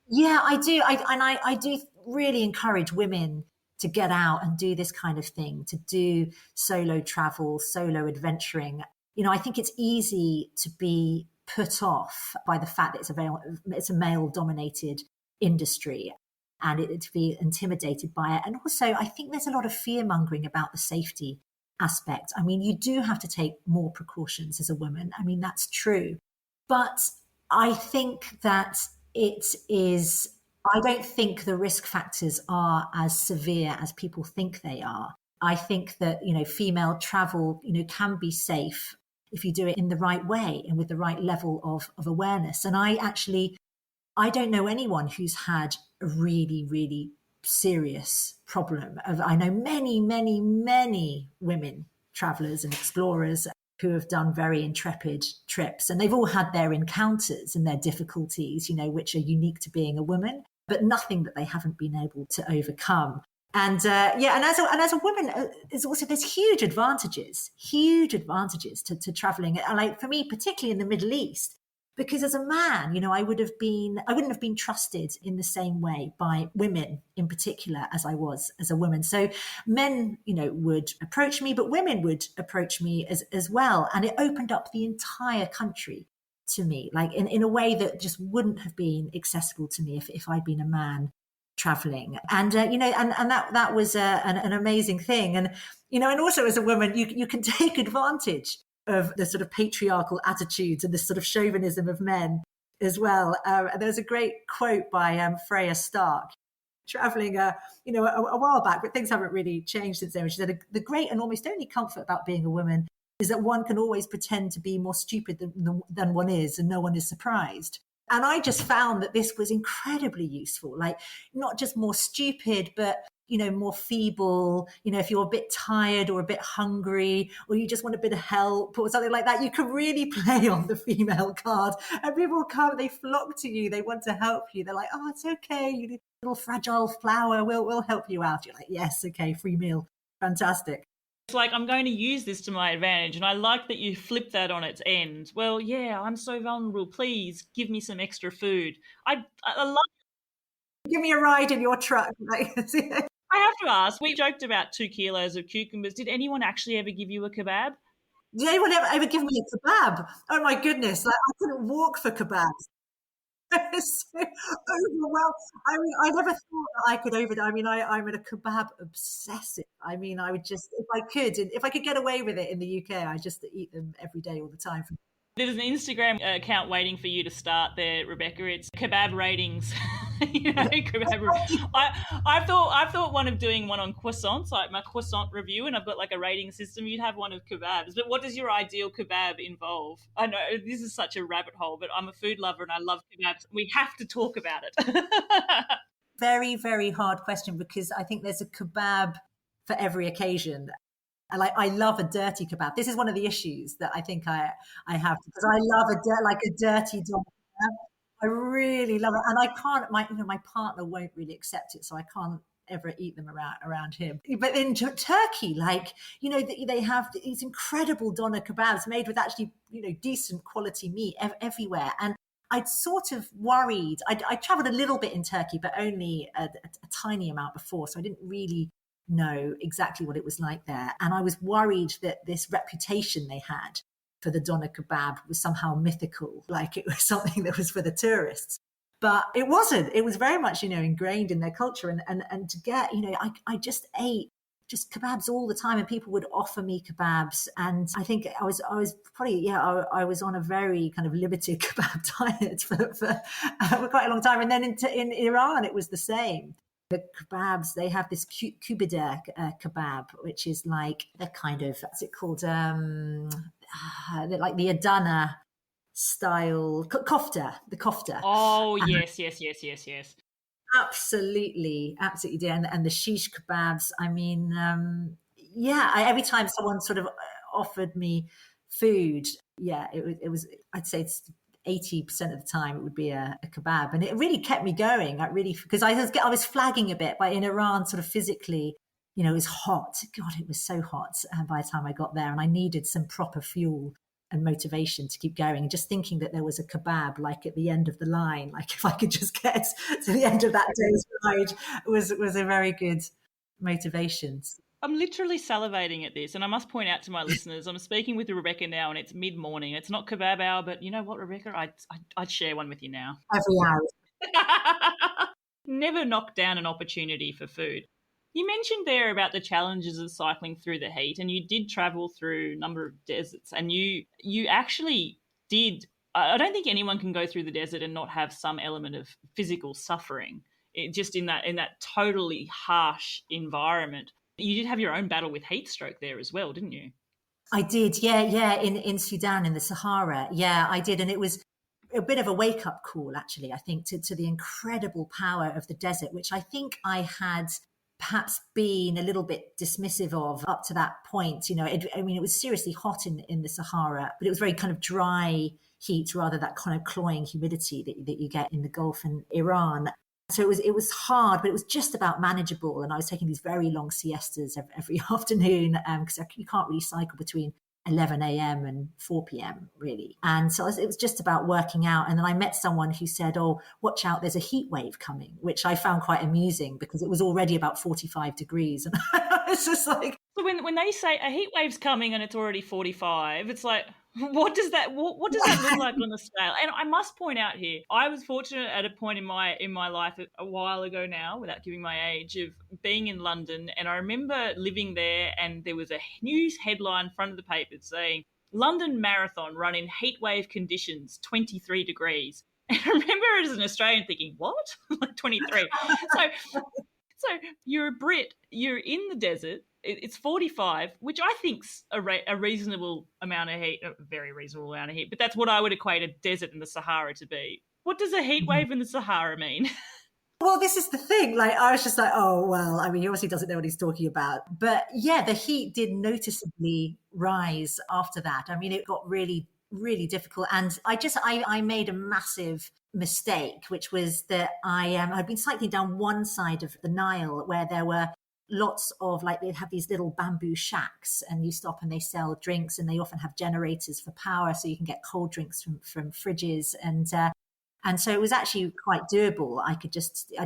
Yeah, I do. I do really encourage women to get out and do this kind of thing, to do solo travel, solo adventuring. I think it's easy to be put off by the fact that it's a male dominated industry and to be intimidated by it. And also, I think there's a lot of fear mongering about the safety aspect. I mean, you do have to take more precautions as a woman. I mean, that's true. But I think that I don't think the risk factors are as severe as people think they are. I think that, female travel, can be safe if you do it in the right way and with the right level of awareness. And I don't know anyone who's had a really, really serious problem. I know many, many, many women travelers and explorers who have done very intrepid trips, and they've all had their encounters and their difficulties, which are unique to being a woman, but nothing that they haven't been able to overcome. And and as a woman, there's huge advantages to traveling. And like for me, particularly in the Middle East, because as a man, I wouldn't have been trusted in the same way by women in particular as I was as a woman. So men, would approach me, but women would approach me as well. And it opened up the entire country to me, like in a way that just wouldn't have been accessible to me if I'd been a man traveling. And, and that was an amazing thing. And, and also as a woman, you can take advantage of the sort of patriarchal attitudes and this sort of chauvinism of men as well. There's a great quote by Freya Stark, traveling, a while back, but things haven't really changed since then. She said, the great and almost only comfort about being a woman is that one can always pretend to be more stupid than one is, and no one is surprised. And I just found that this was incredibly useful, like not just more stupid, but more feeble, if you're a bit tired or a bit hungry, or you just want a bit of help or something like that, you can really play on the female card. And people come, they flock to you, they want to help you. They're like, oh, it's okay, you little fragile flower, we'll help you out. You're like, yes, okay, free meal. Fantastic. It's like, I'm going to use this to my advantage. And I like that you flip that on its end. Well, yeah, I'm so vulnerable. Please give me some extra food. I love. Give me a ride in your truck. I have to ask, we joked about 2 kilos of cucumbers. Did anyone actually ever give you a kebab? Did anyone ever give me a kebab? Oh my goodness, like I couldn't walk for kebabs. So overwhelmed. I mean, I never thought that I could I'm a kebab obsessive. I mean, I would just, if I could get away with it in the UK, I just eat them every day, all the time. There's an Instagram account waiting for you to start there, Rebecca. It's kebab ratings. Kebab. I thought one of doing one on croissants, like my croissant review, and I've got like a rating system. You'd have one of kebabs. But what does your ideal kebab involve? I know this is such a rabbit hole, but I'm a food lover and I love kebabs. We have to talk about it. Very, very hard question, because I think there's a kebab for every occasion. I love a dirty kebab. This is one of the issues that I think I have, because I love a dirty dog kebab. I really love it, and I can't. My partner won't really accept it, so I can't ever eat them around him. But in Turkey, like, they have these incredible doner kebabs made with actually, decent quality meat everywhere. And I'd sort of worried, I traveled a little bit in Turkey, but only a tiny amount before. So I didn't really know exactly what it was like there. And I was worried that this reputation they had for the doner kebab was somehow mythical, like it was something that was for the tourists. But it wasn't. It was very much, ingrained in their culture. And to get, I just ate just kebabs all the time, and people would offer me kebabs. And I think I was probably, I was on a very kind of limited kebab diet for quite a long time. And then in Iran, it was the same. The kebabs, they have this kubide kebab, which is like a kind of, what's it called? Like the Adana style kofta, the kofta. Oh, yes. Absolutely, dear. And the shish kebabs. I mean, every time someone sort of offered me food, it was. I'd say it's 80% of the time it would be a kebab, and it really kept me going. Because I was flagging a bit, but in Iran, sort of physically, it was hot. God, it was so hot by the time I got there, and I needed some proper fuel and motivation to keep going. And just thinking that there was a kebab like at the end of the line, like if I could just get to the end of that day's ride, was a very good motivation. I'm literally salivating at this, and I must point out to my listeners, I'm speaking with Rebecca now, and it's mid-morning. It's not kebab hour, but you know what, Rebecca? I'd share one with you now. Every hour. Never knock down an opportunity for food. You mentioned there about the challenges of cycling through the heat, and you did travel through a number of deserts, and you actually did. I don't think anyone can go through the desert and not have some element of physical suffering. Just in that totally harsh environment. You did have your own battle with heat stroke there as well, didn't you? I did, yeah. In Sudan, in the Sahara, yeah, I did, and it was a bit of a wake-up call, actually. I think to the incredible power of the desert, which I think I had perhaps been a little bit dismissive of up to that point. It was seriously hot in the Sahara, but it was very kind of dry heat rather that kind of cloying humidity that you get in the Gulf and Iran. So it was hard, but it was just about manageable. And I was taking these very long siestas every afternoon because you can't really cycle between 11 a.m. and 4 p.m. really. And so it was just about working out. And then I met someone who said, oh, watch out, there's a heat wave coming, which I found quite amusing because it was already about 45 degrees. And it's just like... So when they say a heat wave's coming and it's already 45, it's like... What does that look like on the scale? And I must point out here, I was fortunate at a point in my life a while ago now, without giving my age, of being in London. And I remember living there, and there was a news headline front of the paper saying, London Marathon run in heatwave conditions, 23 degrees. And I remember as an Australian thinking, what? Like 23. So you're a Brit, you're in the desert, it's 45, which I think's a reasonable amount of heat, a very reasonable amount of heat, but that's what I would equate a desert in the Sahara to be. What does a heat wave in the Sahara mean? Well, this is the thing. Like, I was just like, oh, well, I mean, he obviously doesn't know what he's talking about. But yeah, the heat did noticeably rise after that. I mean, it got really, really difficult. And I made a massive mistake, which was that I'd been cycling down one side of the Nile where there were lots of, like, they'd have these little bamboo shacks, and you stop and they sell drinks, and they often have generators for power so you can get cold drinks from fridges. And so it was actually quite doable. I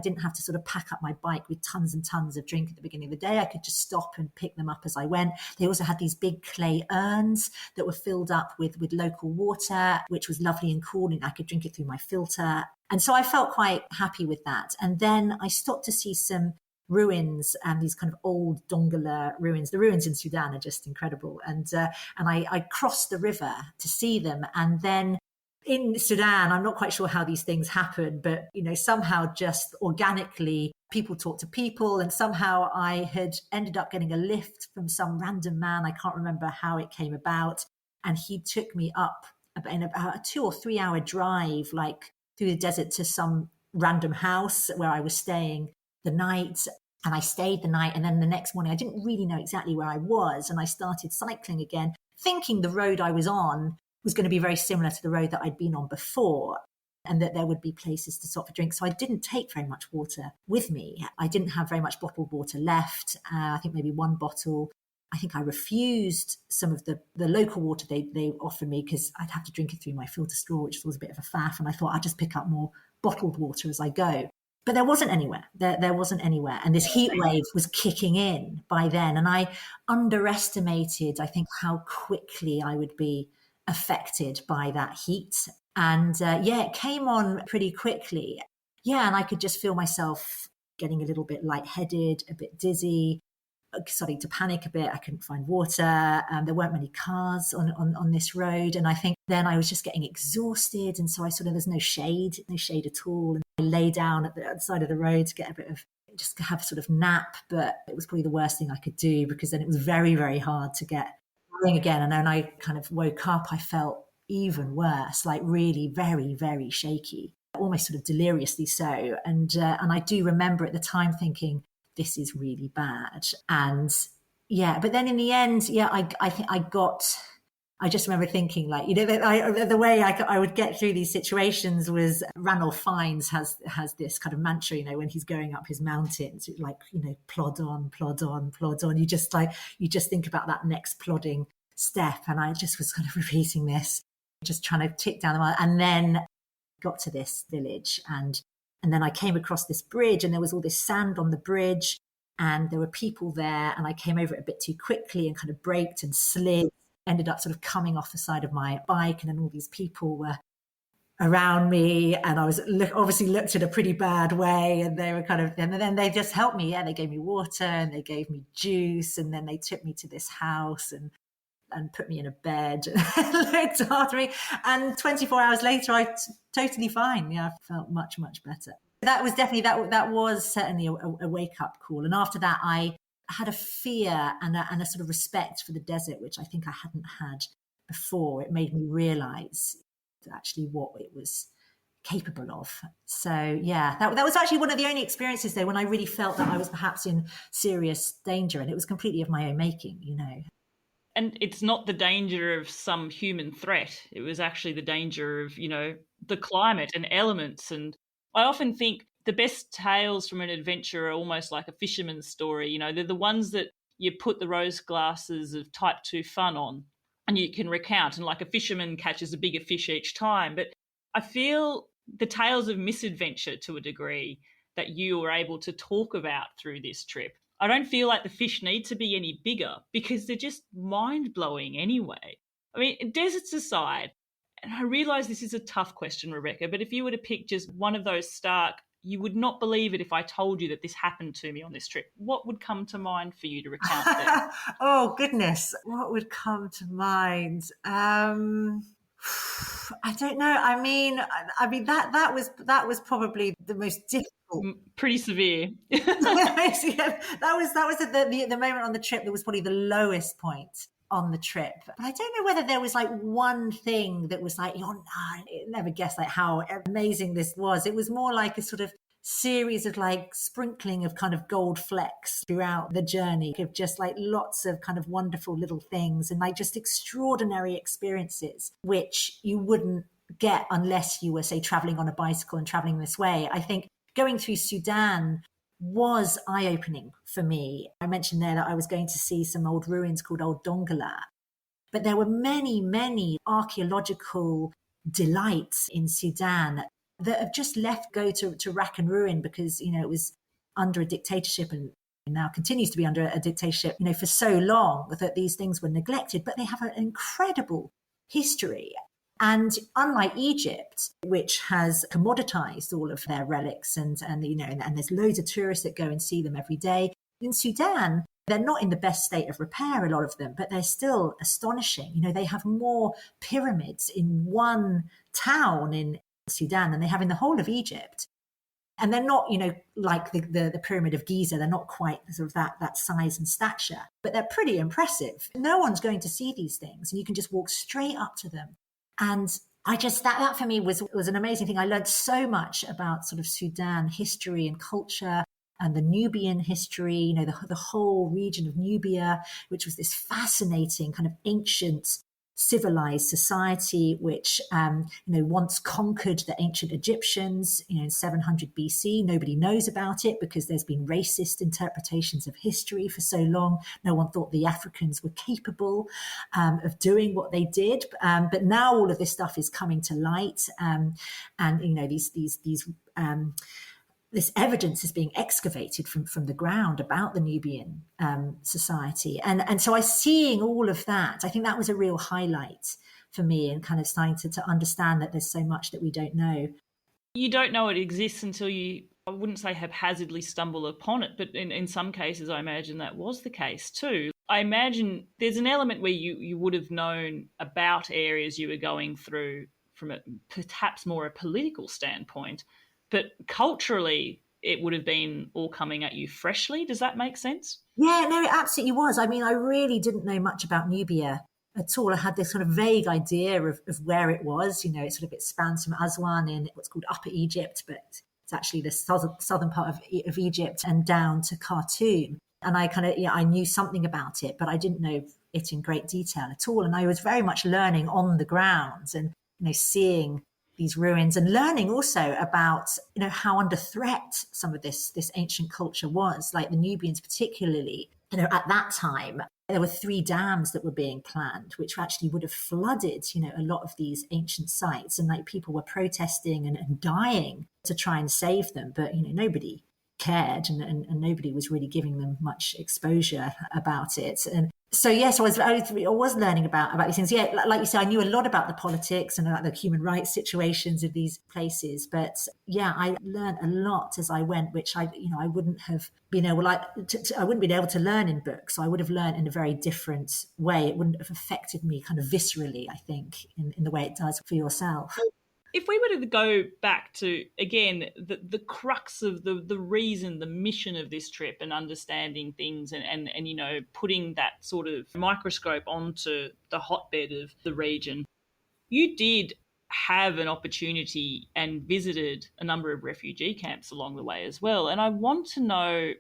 didn't have to sort of pack up my bike with tons and tons of drink at the beginning of the day. I could just stop and pick them up as I went. They also had these big clay urns that were filled up with local water, which was lovely and cool, and I could drink it through my filter. And so I felt quite happy with that. And then I stopped to see some ruins, and these kind of old Dongola ruins. The ruins in Sudan are just incredible. And I crossed the river to see them. And then in Sudan, I'm not quite sure how these things happen, but, somehow just organically people talk to people. And somehow I had ended up getting a lift from some random man. I can't remember how it came about. And he took me up in about a 2 or 3 hour drive, like through the desert, to some random house where I was staying the night. And I stayed the night. And then the next morning, I didn't really know exactly where I was. And I started cycling again, thinking the road I was on was going to be very similar to the road that I'd been on before. and that there would be places to stop for drinks. So I didn't take very much water with me. I didn't have very much bottled water left. I think maybe one bottle. I think I refused some of the local water they offered me because I'd have to drink it through my filter straw, which was a bit of a faff. And I thought I'd just pick up more bottled water as I go. But there wasn't anywhere. There wasn't anywhere. And this heat wave was kicking in by then. And I underestimated, I think, how quickly I would be affected by that heat. And it came on pretty quickly. Yeah, and I could just feel myself getting a little bit lightheaded, a bit dizzy, starting to panic a bit. I couldn't find water. There weren't many cars on this road. And I think then I was just getting exhausted. And so there's no shade at all. And I lay down at the side of the road to get a bit of, just to have a sort of nap. But it was probably the worst thing I could do because then it was very, very hard to get going again. And then I kind of woke up, I felt even worse, like really very, very shaky, almost sort of deliriously so. And I do remember at the time thinking, this is really bad. And but then in the end, I think I just remember thinking, like, the way I would get through these situations was Ranulph Fiennes has this kind of mantra, when he's going up his mountains, like, plod on, plod on, plod on. You just think about that next plodding step. And I just was kind of repeating this, just trying to tick down the mile, and then got to this village and then I came across this bridge and there was all this sand on the bridge and there were people there and I came over it a bit too quickly and kind of braked and slid, ended up sort of coming off the side of my bike, and then all these people were around me and I was obviously looked at a pretty bad way, and they were and then they just helped me. They gave me water and they gave me juice, and then they took me to this house and put me in a bed and looked after me. And 24 hours later, I totally fine. I felt much, much better. That was definitely, that was certainly a wake-up call. And after that, I had a fear and a sort of respect for the desert, which I think I hadn't had before. It made me realise actually what it was capable of. So that was actually one of the only experiences though when I really felt that I was perhaps in serious danger, and it was completely of my own making, And it's not the danger of some human threat. It was actually the danger of, the climate and elements. And I often think the best tales from an adventure are almost like a fisherman's story. They're the ones that you put the rose glasses of type 2 fun on and you can recount. And like a fisherman catches a bigger fish each time. But I feel the tales of misadventure to a degree that you were able to talk about through this trip, I don't feel like the fish need to be any bigger because they're just mind-blowing anyway. I mean, deserts aside, and I realise this is a tough question, Rebecca, but if you were to pick just one of those stark, you would not believe it if I told you that this happened to me on this trip, what would come to mind for you to recount there? Oh, goodness. What would come to mind? I don't know. I mean that was probably the most difficult. Pretty severe. That was the moment on the trip that was probably the lowest point on the trip. But I don't know whether there was like one thing that was like, I never guessed like how amazing this was. It was more like a sort of series of like sprinkling of kind of gold flecks throughout the journey, of just like lots of kind of wonderful little things and like just extraordinary experiences, which you wouldn't get unless you were, say, traveling on a bicycle and traveling this way. I think going through Sudan was eye-opening for me. I mentioned there that I was going to see some old ruins called Old Dongola, but there were many, many archaeological delights in Sudan that have just go to rack and ruin because, it was under a dictatorship and now continues to be under a dictatorship, for so long that these things were neglected, but they have an incredible history. And unlike Egypt, which has commoditized all of their relics and there's loads of tourists that go and see them every day, in Sudan, they're not in the best state of repair, a lot of them, but they're still astonishing. They have more pyramids in one town in Sudan than they have in the whole of Egypt. And they're not, like the Pyramid of Giza, they're not quite sort of that size and stature, but they're pretty impressive. No one's going to see these things and you can just walk straight up to them. And I just, that for me was an amazing thing. I learned so much about sort of Sudan history and culture and the Nubian history, the whole region of Nubia, which was this fascinating kind of ancient civilized society, which, once conquered the ancient Egyptians, in 700 BC. Nobody knows about it because there's been racist interpretations of history for so long. No one thought the Africans were capable of doing what they did. But now all of this stuff is coming to light. This evidence is being excavated from the ground about the Nubian society. And so seeing all of that, I think that was a real highlight for me, and kind of starting to understand that there's so much that we don't know. You don't know it exists until you, I wouldn't say haphazardly stumble upon it, but in some cases I imagine that was the case too. I imagine there's an element where you would have known about areas you were going through from perhaps more a political standpoint, but culturally, it would have been all coming at you freshly. Does that make sense? Yeah, no, it absolutely was. I mean, I really didn't know much about Nubia at all. I had this sort of vague idea of where it was. It spans from Aswan in what's called Upper Egypt, but it's actually the southern part of Egypt and down to Khartoum. And I knew something about it, but I didn't know it in great detail at all. And I was very much learning on the ground and, seeing these ruins and learning also about, how under threat some of this ancient culture was, like the Nubians particularly. At that time, there were 3 dams that were being planned, which actually would have flooded, a lot of these ancient sites. And like people were protesting and dying to try and save them. But, nobody cared and nobody was really giving them much exposure about it. And so, yes, I was learning about these things. Yeah, like you say, I knew a lot about the politics and about the human rights situations of these places. But yeah, I learned a lot as I went, which I wouldn't have been able, I wouldn't be able to learn in books. I would have learned in a very different way. It wouldn't have affected me kind of viscerally, I think, in the way it does for yourself. If we were to go back to, again, the crux of the reason, the mission of this trip and understanding things and putting that sort of microscope onto the hotbed of the region, you did have an opportunity and visited a number of refugee camps along the way as well. And I want to know,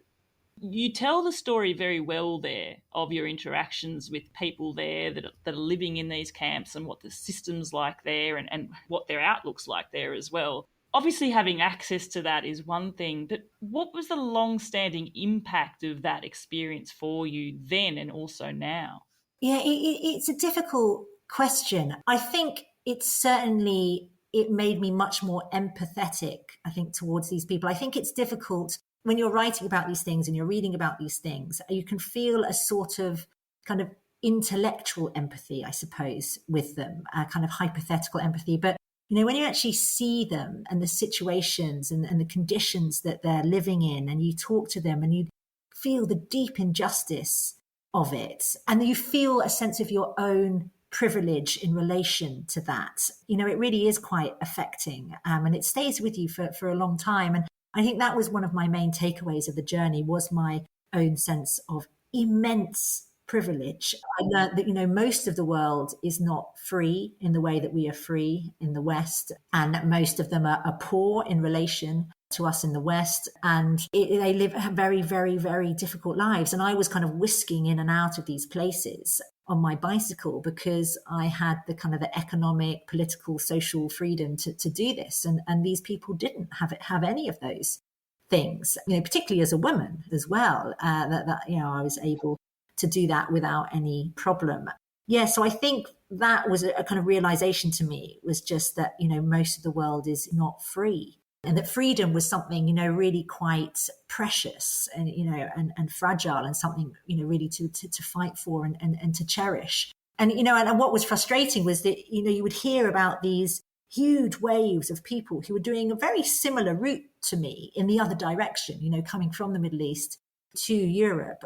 you tell the story very well there of your interactions with people there that are living in these camps and what the system's like there and what their outlook's like there as well. Obviously, having access to that is one thing, but what was the long-standing impact of that experience for you then and also now? Yeah, it's a difficult question. I think it made me much more empathetic, I think, towards these people. I think it's difficult when you're writing about these things and you're reading about these things, you can feel a sort of kind of intellectual empathy, I suppose, with them, a kind of hypothetical empathy. But, when you actually see them and the situations and the conditions that they're living in, and you talk to them and you feel the deep injustice of it, and you feel a sense of your own privilege in relation to that, it really is quite affecting. And it stays with you for a long time. And I think that was one of my main takeaways of the journey, was my own sense of immense privilege. I learned that, most of the world is not free in the way that we are free in the West, and that most of them are poor in relation to us in the West, and they live very, very, very difficult lives. And I was kind of whisking in and out of these places on my bicycle because I had the kind of the economic, political, social freedom to do this. And these people didn't have any of those things, particularly as a woman as well, that I was able to do that without any problem. Yeah, so I think that was a kind of realization to me, was just that, most of the world is not free. And that freedom was something, really quite precious and, and fragile, and something, really to fight for and to cherish. And, and what was frustrating was that, you would hear about these huge waves of people who were doing a very similar route to me in the other direction, coming from the Middle East to Europe.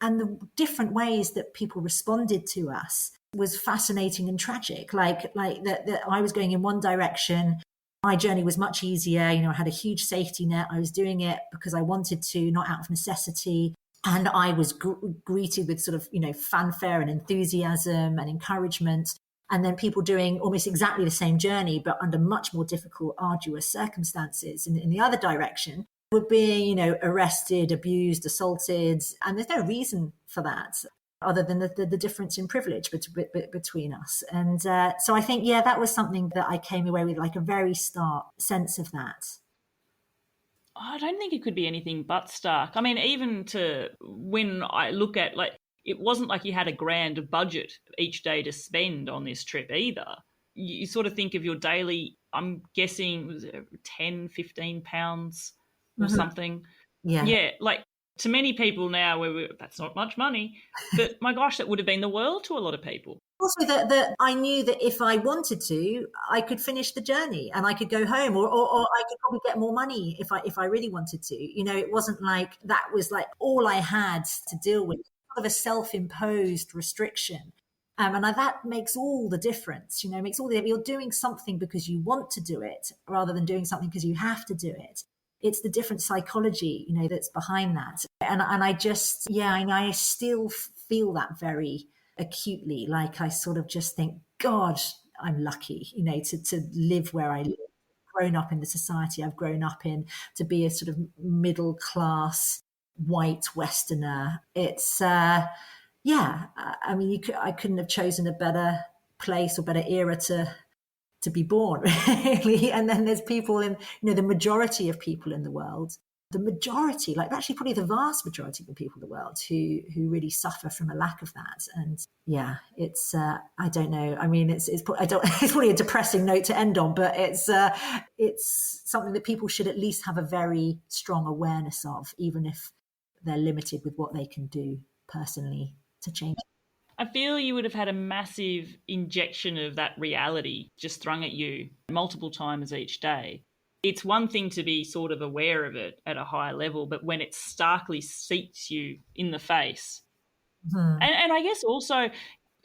And the different ways that people responded to us was fascinating and tragic. Like that I was going in one direction. My journey was much easier. I had a huge safety net. I was doing it because I wanted to, not out of necessity. And I was greeted with sort of, fanfare and enthusiasm and encouragement. And then people doing almost exactly the same journey, but under much more difficult, arduous circumstances in the other direction, were being, arrested, abused, assaulted. And there's no reason for that. other than the difference in privilege between us. And so I think, yeah, that was something that I came away with, like a very stark sense of that. I don't think it could be anything but stark. I mean, even to when I look at, like, it wasn't like you had a grand budget each day to spend on this trip either. You sort of think of your daily, I'm guessing, was it 10, 15 pounds or something. Yeah. Yeah, like to many people now, that's not much money, but my gosh, that would have been the world to a lot of people. Also, that I knew that if I wanted to, I could finish the journey and I could go home, or I could probably get more money if I really wanted to. You know, it wasn't like that was like all I had to deal with, sort of a self-imposed restriction. That makes all the difference. You know, makes all the, you're doing something because you want to do it rather than doing something because you have to do it. It's the different psychology, you know, that's behind that. And I just, yeah, I still feel that very acutely. Like I sort of just think, God, I'm lucky, you know, to live where I live, grown up in the society I've grown up in, to be a sort of middle class white Westerner. It's, yeah, I mean, I couldn't have chosen a better place or better era to be born, really. And then there's people in, you know, the majority of people in the world, the majority, like actually probably the vast majority of the people in the world who really suffer from a lack of that. And yeah, it's, I don't know. I mean, it's probably a depressing note to end on, but it's something that people should at least have a very strong awareness of, even if they're limited with what they can do personally to change. I feel you would have had a massive injection of that reality just thrown at you multiple times each day. It's one thing to be sort of aware of it at a high level, but when it starkly seats you in the face. And I guess also,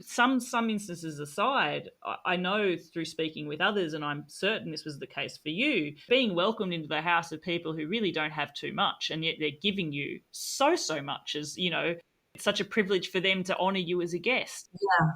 some instances aside, I know through speaking with others, and I'm certain this was the case for you, being welcomed into the house of people who really don't have too much, and yet they're giving you so much, as, you know, it's such a privilege for them to honour you as a guest. Yeah.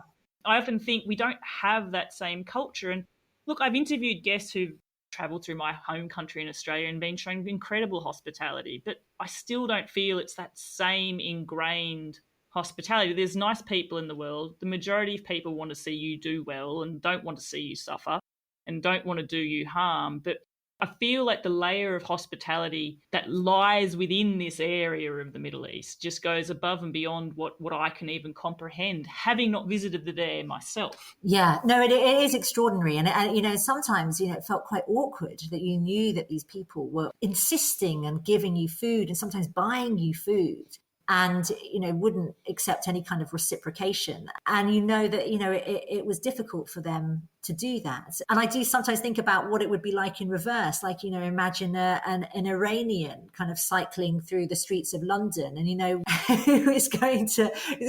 I often think we don't have that same culture. And look, I've interviewed guests who've travelled through my home country in Australia and been shown incredible hospitality, but I still don't feel it's that same ingrained hospitality. There's nice people in the world. The majority of people want to see you do well and don't want to see you suffer and don't want to do you harm. But I feel like the layer of hospitality that lies within this area of the Middle East just goes above and beyond what I can even comprehend, having not visited there myself. Yeah, no, it is extraordinary. And, you know, sometimes, you know, it felt quite awkward that you knew that these people were insisting and giving you food and sometimes buying you food, and, you know, wouldn't accept any kind of reciprocation. And you know that, you know, it was difficult for them to do that. And I do sometimes think about what it would be like in reverse. Like, you know, imagine an Iranian kind of cycling through the streets of London, and, you know, is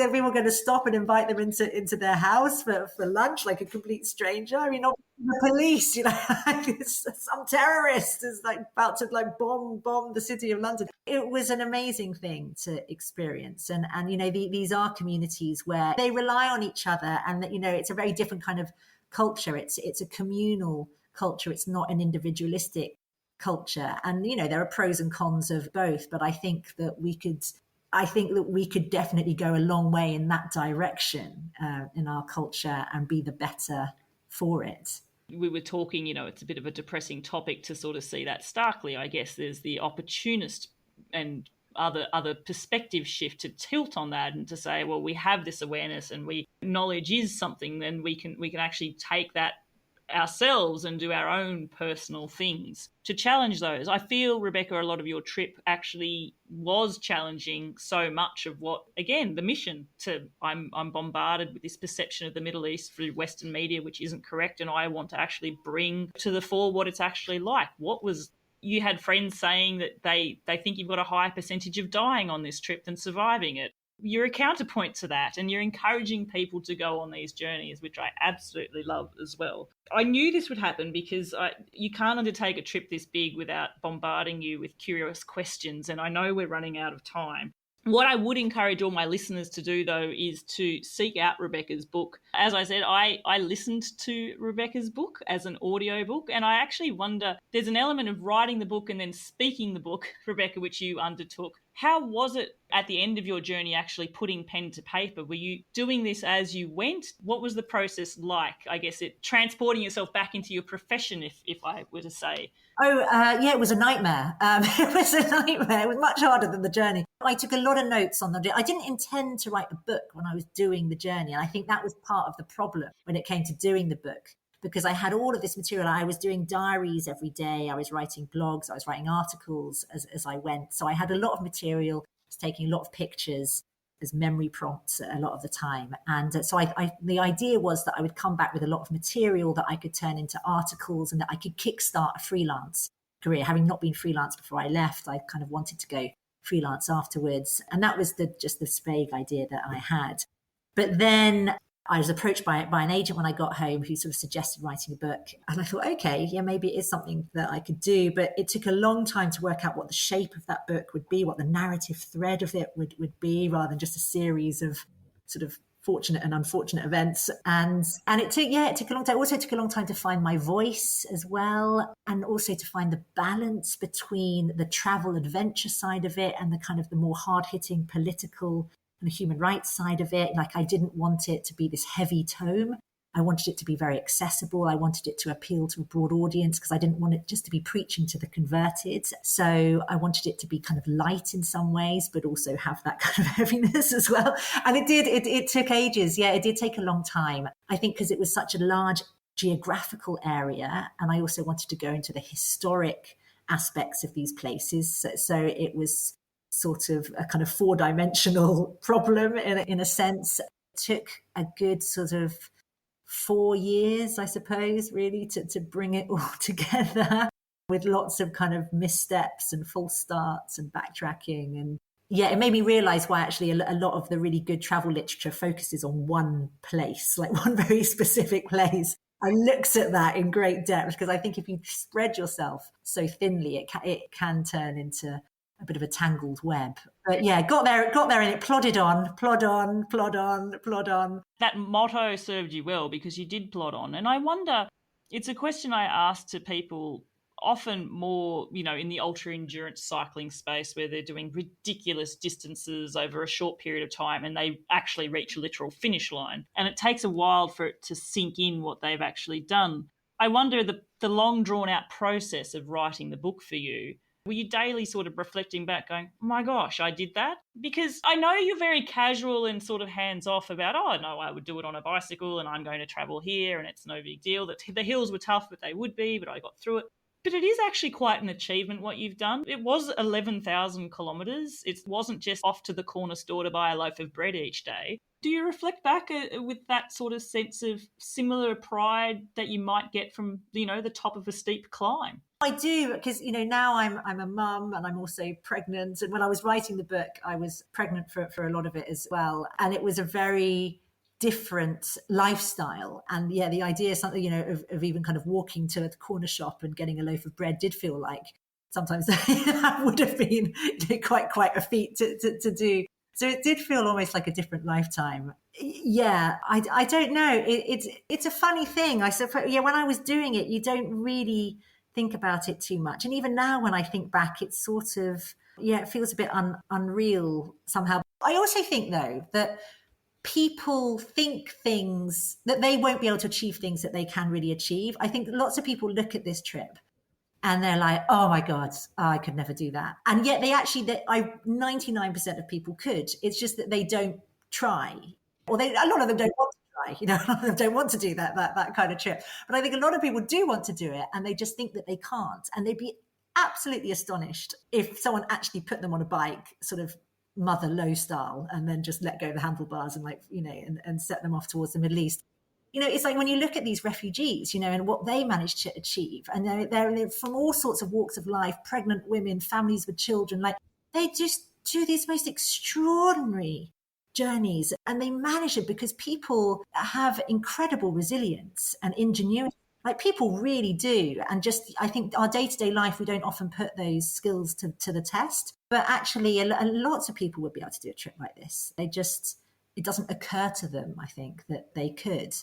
everyone going to stop and invite them into their house for lunch, like a complete stranger? I mean, not the police, you know, some terrorist is like about to like bomb the city of London. It was an amazing thing to experience. And you know, these are communities where they rely on each other, and that, you know, it's a very different kind of culture. It's a communal culture. It's not an individualistic culture. And, you know, there are pros and cons of both, but I think that we could definitely go a long way in that direction in our culture and be the better for it. We were talking, you know, it's a bit of a depressing topic to sort of see that starkly. I guess there's the opportunist and other perspective shift to tilt on that and to say, well, we have this awareness and knowledge is something, then we can actually take that ourselves and do our own personal things to challenge those. I feel, Rebecca, a lot of your trip actually was challenging so much of what, again, the mission to I'm bombarded with this perception of the Middle East through Western media, which isn't correct, and I want to actually bring to the fore what it's actually like. You had friends saying that they think you've got a higher percentage of dying on this trip than surviving it. You're a counterpoint to that, and you're encouraging people to go on these journeys, which I absolutely love as well. I knew this would happen because you can't undertake a trip this big without bombarding you with curious questions, and I know we're running out of time. What I would encourage all my listeners to do, though, is to seek out Rebecca's book. As I said, I listened to Rebecca's book as an audio book, and I actually wonder, there's an element of writing the book and then speaking the book, Rebecca, which you undertook How was it at the end of your journey actually putting pen to paper? Were you doing this as you went? What was the process like? I guess it transporting yourself back into your profession, if I were to say. Yeah, it was a nightmare. It was a nightmare. It was much harder than the journey. I took a lot of notes on the. I didn't intend to write a book when I was doing the journey, and I think that was part of the problem when it came to doing the book, because I had all of this material. I was doing diaries every day. I was writing blogs. I was writing articles as I went. So I had a lot of material. I was taking a lot of pictures as memory prompts a lot of the time. And so the idea was that I would come back with a lot of material that I could turn into articles and that I could kickstart a freelance career. Having not been freelance before I left, I kind of wanted to go freelance afterwards. And that was just this vague idea that I had. But then I was approached by an agent when I got home who sort of suggested writing a book. And I thought, okay, yeah, maybe it is something that I could do. But it took a long time to work out what the shape of that book would be, what the narrative thread of it would be, rather than just a series of sort of fortunate and unfortunate events. And it took a long time. It also took a long time to find my voice as well. And also to find the balance between the travel adventure side of it and the kind of the more hard-hitting political and the human rights side of it. Like, I didn't want it to be this heavy tome. I wanted it to be very accessible. I wanted it to appeal to a broad audience because I didn't want it just to be preaching to the converted. So I wanted it to be kind of light in some ways, but also have that kind of heaviness as well. And it took ages. Yeah, it did take a long time. I think because it was such a large geographical area. And I also wanted to go into the historic aspects of these places. So it was sort of a kind of four-dimensional problem in a sense. It took a good sort of 4 years, I suppose, really, to bring it all together, with lots of kind of missteps and false starts and backtracking. And yeah, it made me realize why actually a lot of the really good travel literature focuses on one place, like one very specific place. I looked at that in great depth because I think if you spread yourself so thinly, it can turn into a bit of a tangled web. But yeah, got there and it plodded on, plod on, plod on, plod on. That motto served you well because you did plod on. And I wonder, it's a question I ask to people often more, in the ultra endurance cycling space where they're doing ridiculous distances over a short period of time and they actually reach a literal finish line. And it takes a while for it to sink in what they've actually done. I wonder the long drawn out process of writing the book for you. Were you daily sort of reflecting back going, oh my gosh, I did that? Because I know you're very casual and sort of hands off about, oh, no, I would do it on a bicycle and I'm going to travel here and it's no big deal. That the hills were tough, but they would be, but I got through it. But it is actually quite an achievement what you've done. It was 11,000 kilometres. It wasn't just off to the corner store to buy a loaf of bread each day. Do you reflect back with that sort of sense of similar pride that you might get from, the top of a steep climb? I do, because now I'm a mum and I'm also pregnant. And when I was writing the book, I was pregnant for a lot of it as well. And it was a very different lifestyle. And yeah, the idea something of even kind of walking to the corner shop and getting a loaf of bread did feel like sometimes that would have been quite a feat to do. So it did feel almost like a different lifetime. Yeah, I don't know. It's a funny thing, I suppose. Yeah, when I was doing it, you don't really think about it too much. And even now when I think back, it's sort of, it feels a bit unreal somehow. I also think, though, that people think things that they won't be able to achieve things that they can really achieve. I think lots of people look at this trip and they're like, oh my God, I could never do that. And yet 99% of people could. It's just that they don't try, or a lot of them don't want to try. A lot of them don't want to do that kind of trip. But I think a lot of people do want to do it and they just think that they can't. And they'd be absolutely astonished if someone actually put them on a bike, sort of Mother Lowe style, and then just let go of the handlebars and and set them off towards the Middle East. It's like when you look at these refugees, and what they managed to achieve, and they're from all sorts of walks of life, pregnant women, families with children, like they just do these most extraordinary journeys, and they manage it because people have incredible resilience and ingenuity. Like people really do. And just, I think our day-to-day life, we don't often put those skills to the test, but actually lots of people would be able to do a trip like this. It doesn't occur to them, I think, that they could.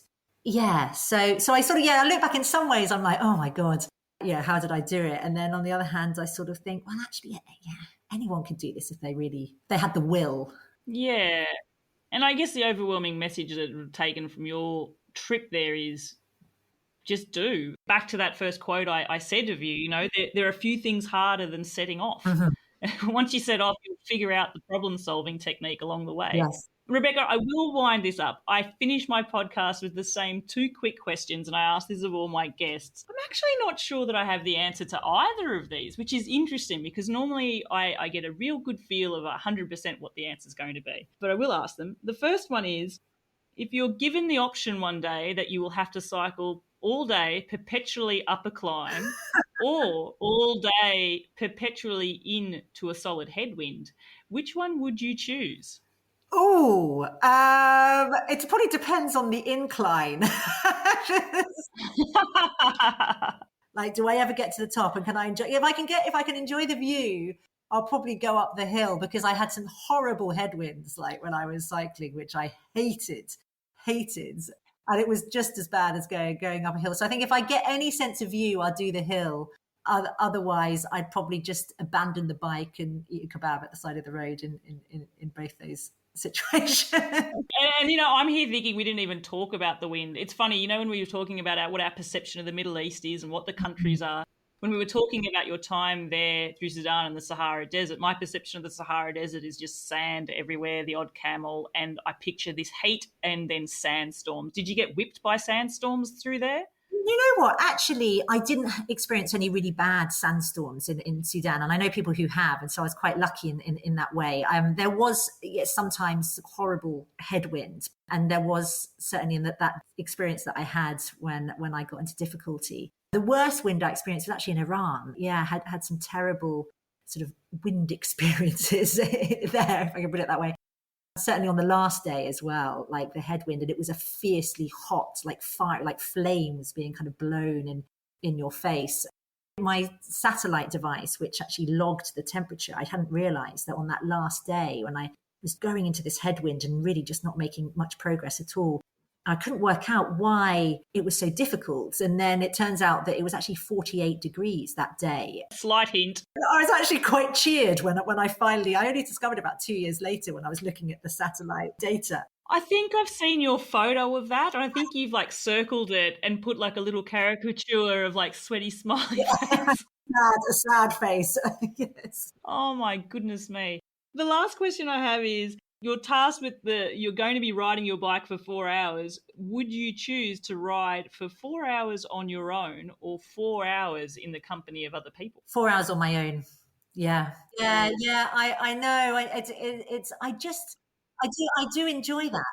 Yeah. So I sort of, I look back in some ways, I'm like, oh my God, how did I do it? And then on the other hand, I sort of think, well, actually, anyone could do this if they had the will. Yeah. And I guess the overwhelming message that I've taken from your trip there is just do. Back to that first quote I said of you, there are a few things harder than setting off. Mm-hmm. Once you set off, you'll figure out the problem-solving technique along the way. Yes. Rebecca, I will wind this up. I finish my podcast with the same 2 quick questions, and I ask this of all my guests. I'm actually not sure that I have the answer to either of these, which is interesting because normally I get a real good feel of 100% what the answer is going to be. But I will ask them. The first one is, if you're given the option one day that you will have to cycle all day perpetually up a climb or all day perpetually into a solid headwind, which one would you choose? Oh, it probably depends on the incline. Like, do I ever get to the top, and can I enjoy? If I can enjoy the view, I'll probably go up the hill, because I had some horrible headwinds, like when I was cycling, which I hated, and it was just as bad as going up a hill. So I think if I get any sense of view, I'll do the hill. Otherwise, I'd probably just abandon the bike and eat a kebab at the side of the road in both those situations. And I'm here thinking we didn't even talk about the wind. It's funny, when we were talking about what our perception of the Middle East is and what the countries are, when we were talking about your time there through Sudan and the Sahara Desert, my perception of the Sahara Desert is just sand everywhere, the odd camel, and I picture this heat and then sandstorms. Did you get whipped by sandstorms through there? You know what? Actually, I didn't experience any really bad sandstorms in Sudan, and I know people who have, and so I was quite lucky in that way. There was sometimes horrible headwind, and there was certainly in that experience that I had when I got into difficulty. The worst wind I experienced was actually in Iran. Yeah, I had some terrible sort of wind experiences there, if I can put it that way. Certainly on the last day as well, like the headwind, and it was a fiercely hot, like fire, like flames being kind of blown in your face. My satellite device, which actually logged the temperature, I hadn't realized that on that last day when I was going into this headwind and really just not making much progress at all, I couldn't work out why it was so difficult. And then it turns out that it was actually 48 degrees that day. Slight hint. I was actually quite cheered when I only discovered about 2 years later when I was looking at the satellite data. I think I've seen your photo of that, and I think you've like circled it and put like a little caricature of like sweaty smiley face. A sad face. Yes. Oh my goodness me. The last question I have is, you're tasked with you're going to be riding your bike for 4 hours. Would you choose to ride for 4 hours on your own or 4 hours in the company of other people? 4 hours on my own. Yeah. I know. I do enjoy that.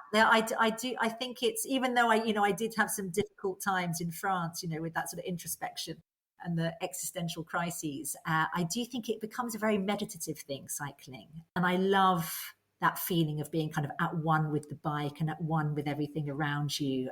I do. I think it's, even though I did have some difficult times in France, with that sort of introspection and the existential crises. I do think it becomes a very meditative thing, cycling, and I love that feeling of being kind of at one with the bike and at one with everything around you.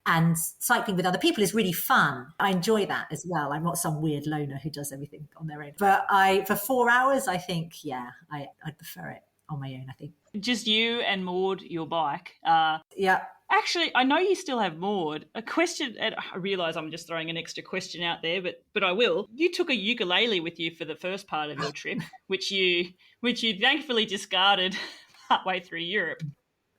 And cycling with other people is really fun. I enjoy that as well. I'm not some weird loner who does everything on their own. But for 4 hours, I think, I'd prefer it on my own, I think. Just you and Maud, your bike. Yeah. Actually, I know you still have Maud. A question, and I realise I'm just throwing an extra question out there, but I will. You took a ukulele with you for the first part of your trip, which you thankfully discarded partway through Europe.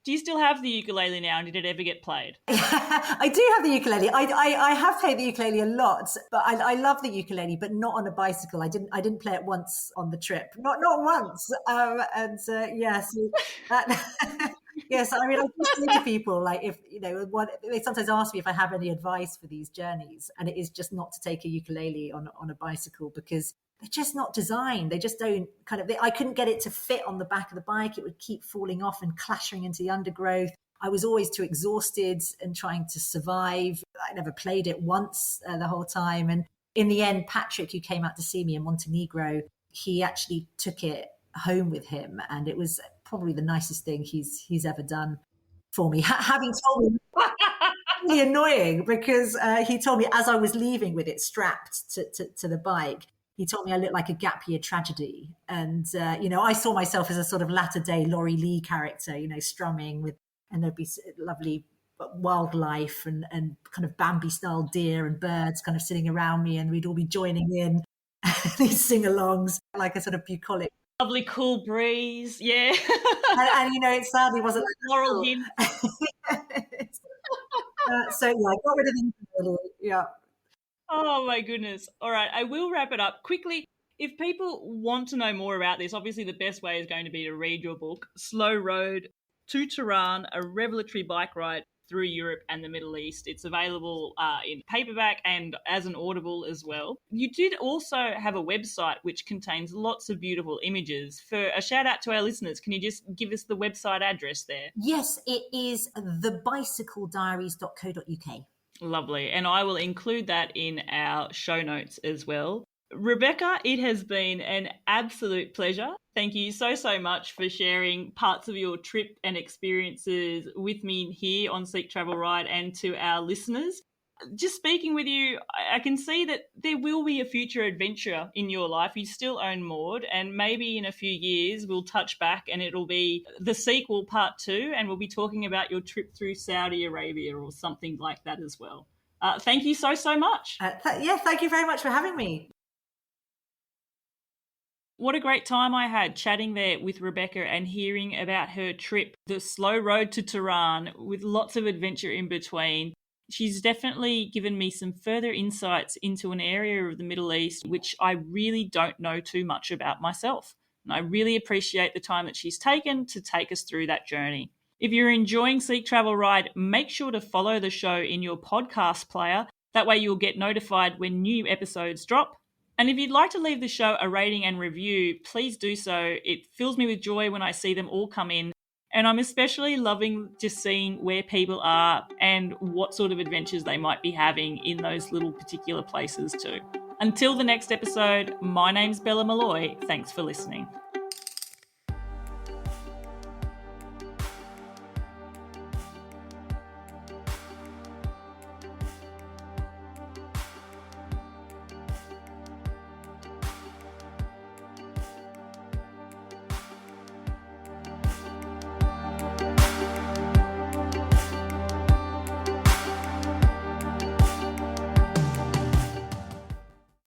Do you still have the ukulele now, and did it ever get played? I do have the ukulele. I have played the ukulele a lot, but I love the ukulele, but not on a bicycle. I didn't play it once on the trip, not once. Yes, yes. I mean, I just say to people, like, if they sometimes ask me if I have any advice for these journeys, and it is just not to take a ukulele on a bicycle, because they're just not designed. They just don't I couldn't get it to fit on the back of the bike. It would keep falling off and clashing into the undergrowth. I was always too exhausted and trying to survive. I never played it once the whole time. And in the end, Patrick, who came out to see me in Montenegro, he actually took it home with him. And it was probably the nicest thing he's ever done for me. Having told me, really annoying, because he told me as I was leaving with it strapped to the bike, he told me I looked like a gap year tragedy. And, I saw myself as a sort of latter day Laurie Lee character, strumming and there'd be lovely wildlife and kind of Bambi style deer and birds kind of sitting around me, and we'd all be joining in these sing-alongs, like a sort of bucolic. Lovely cool breeze, yeah. And it sadly wasn't like Laurel that Hill. so yeah, I got rid of them really. Yeah. Oh my goodness. All right, I will wrap it up quickly. If people want to know more about this, obviously the best way is going to be to read your book, Slow Road to Tehran, a revelatory bike ride through Europe and the Middle East. It's available in paperback and as an Audible as well. You did also have a website which contains lots of beautiful images. For a shout out to our listeners, can you just give us the website address there? Yes, it is thebicyclediaries.co.uk. Lovely. And I will include that in our show notes as well. Rebecca, it has been an absolute pleasure. Thank you so much for sharing parts of your trip and experiences with me here on Seek Travel Ride and to our listeners. Just speaking with you, I can see that there will be a future adventure in your life. You still own Maud, and maybe in a few years we'll touch back and it'll be the sequel, part 2, and we'll be talking about your trip through Saudi Arabia or something like that as well. Thank you so much. Thank you very much for having me. What a great time I had chatting there with Rebecca and hearing about her trip, the slow road to Tehran, with lots of adventure in between. She's definitely given me some further insights into an area of the Middle East which I really don't know too much about myself. And I really appreciate the time that she's taken to take us through that journey. If you're enjoying Seek Travel Ride, make sure to follow the show in your podcast player. That way you'll get notified when new episodes drop. And if you'd like to leave the show a rating and review, please do so. It fills me with joy when I see them all come in. And I'm especially loving just seeing where people are and what sort of adventures they might be having in those little particular places too. Until the next episode, my name's Bella Malloy. Thanks for listening.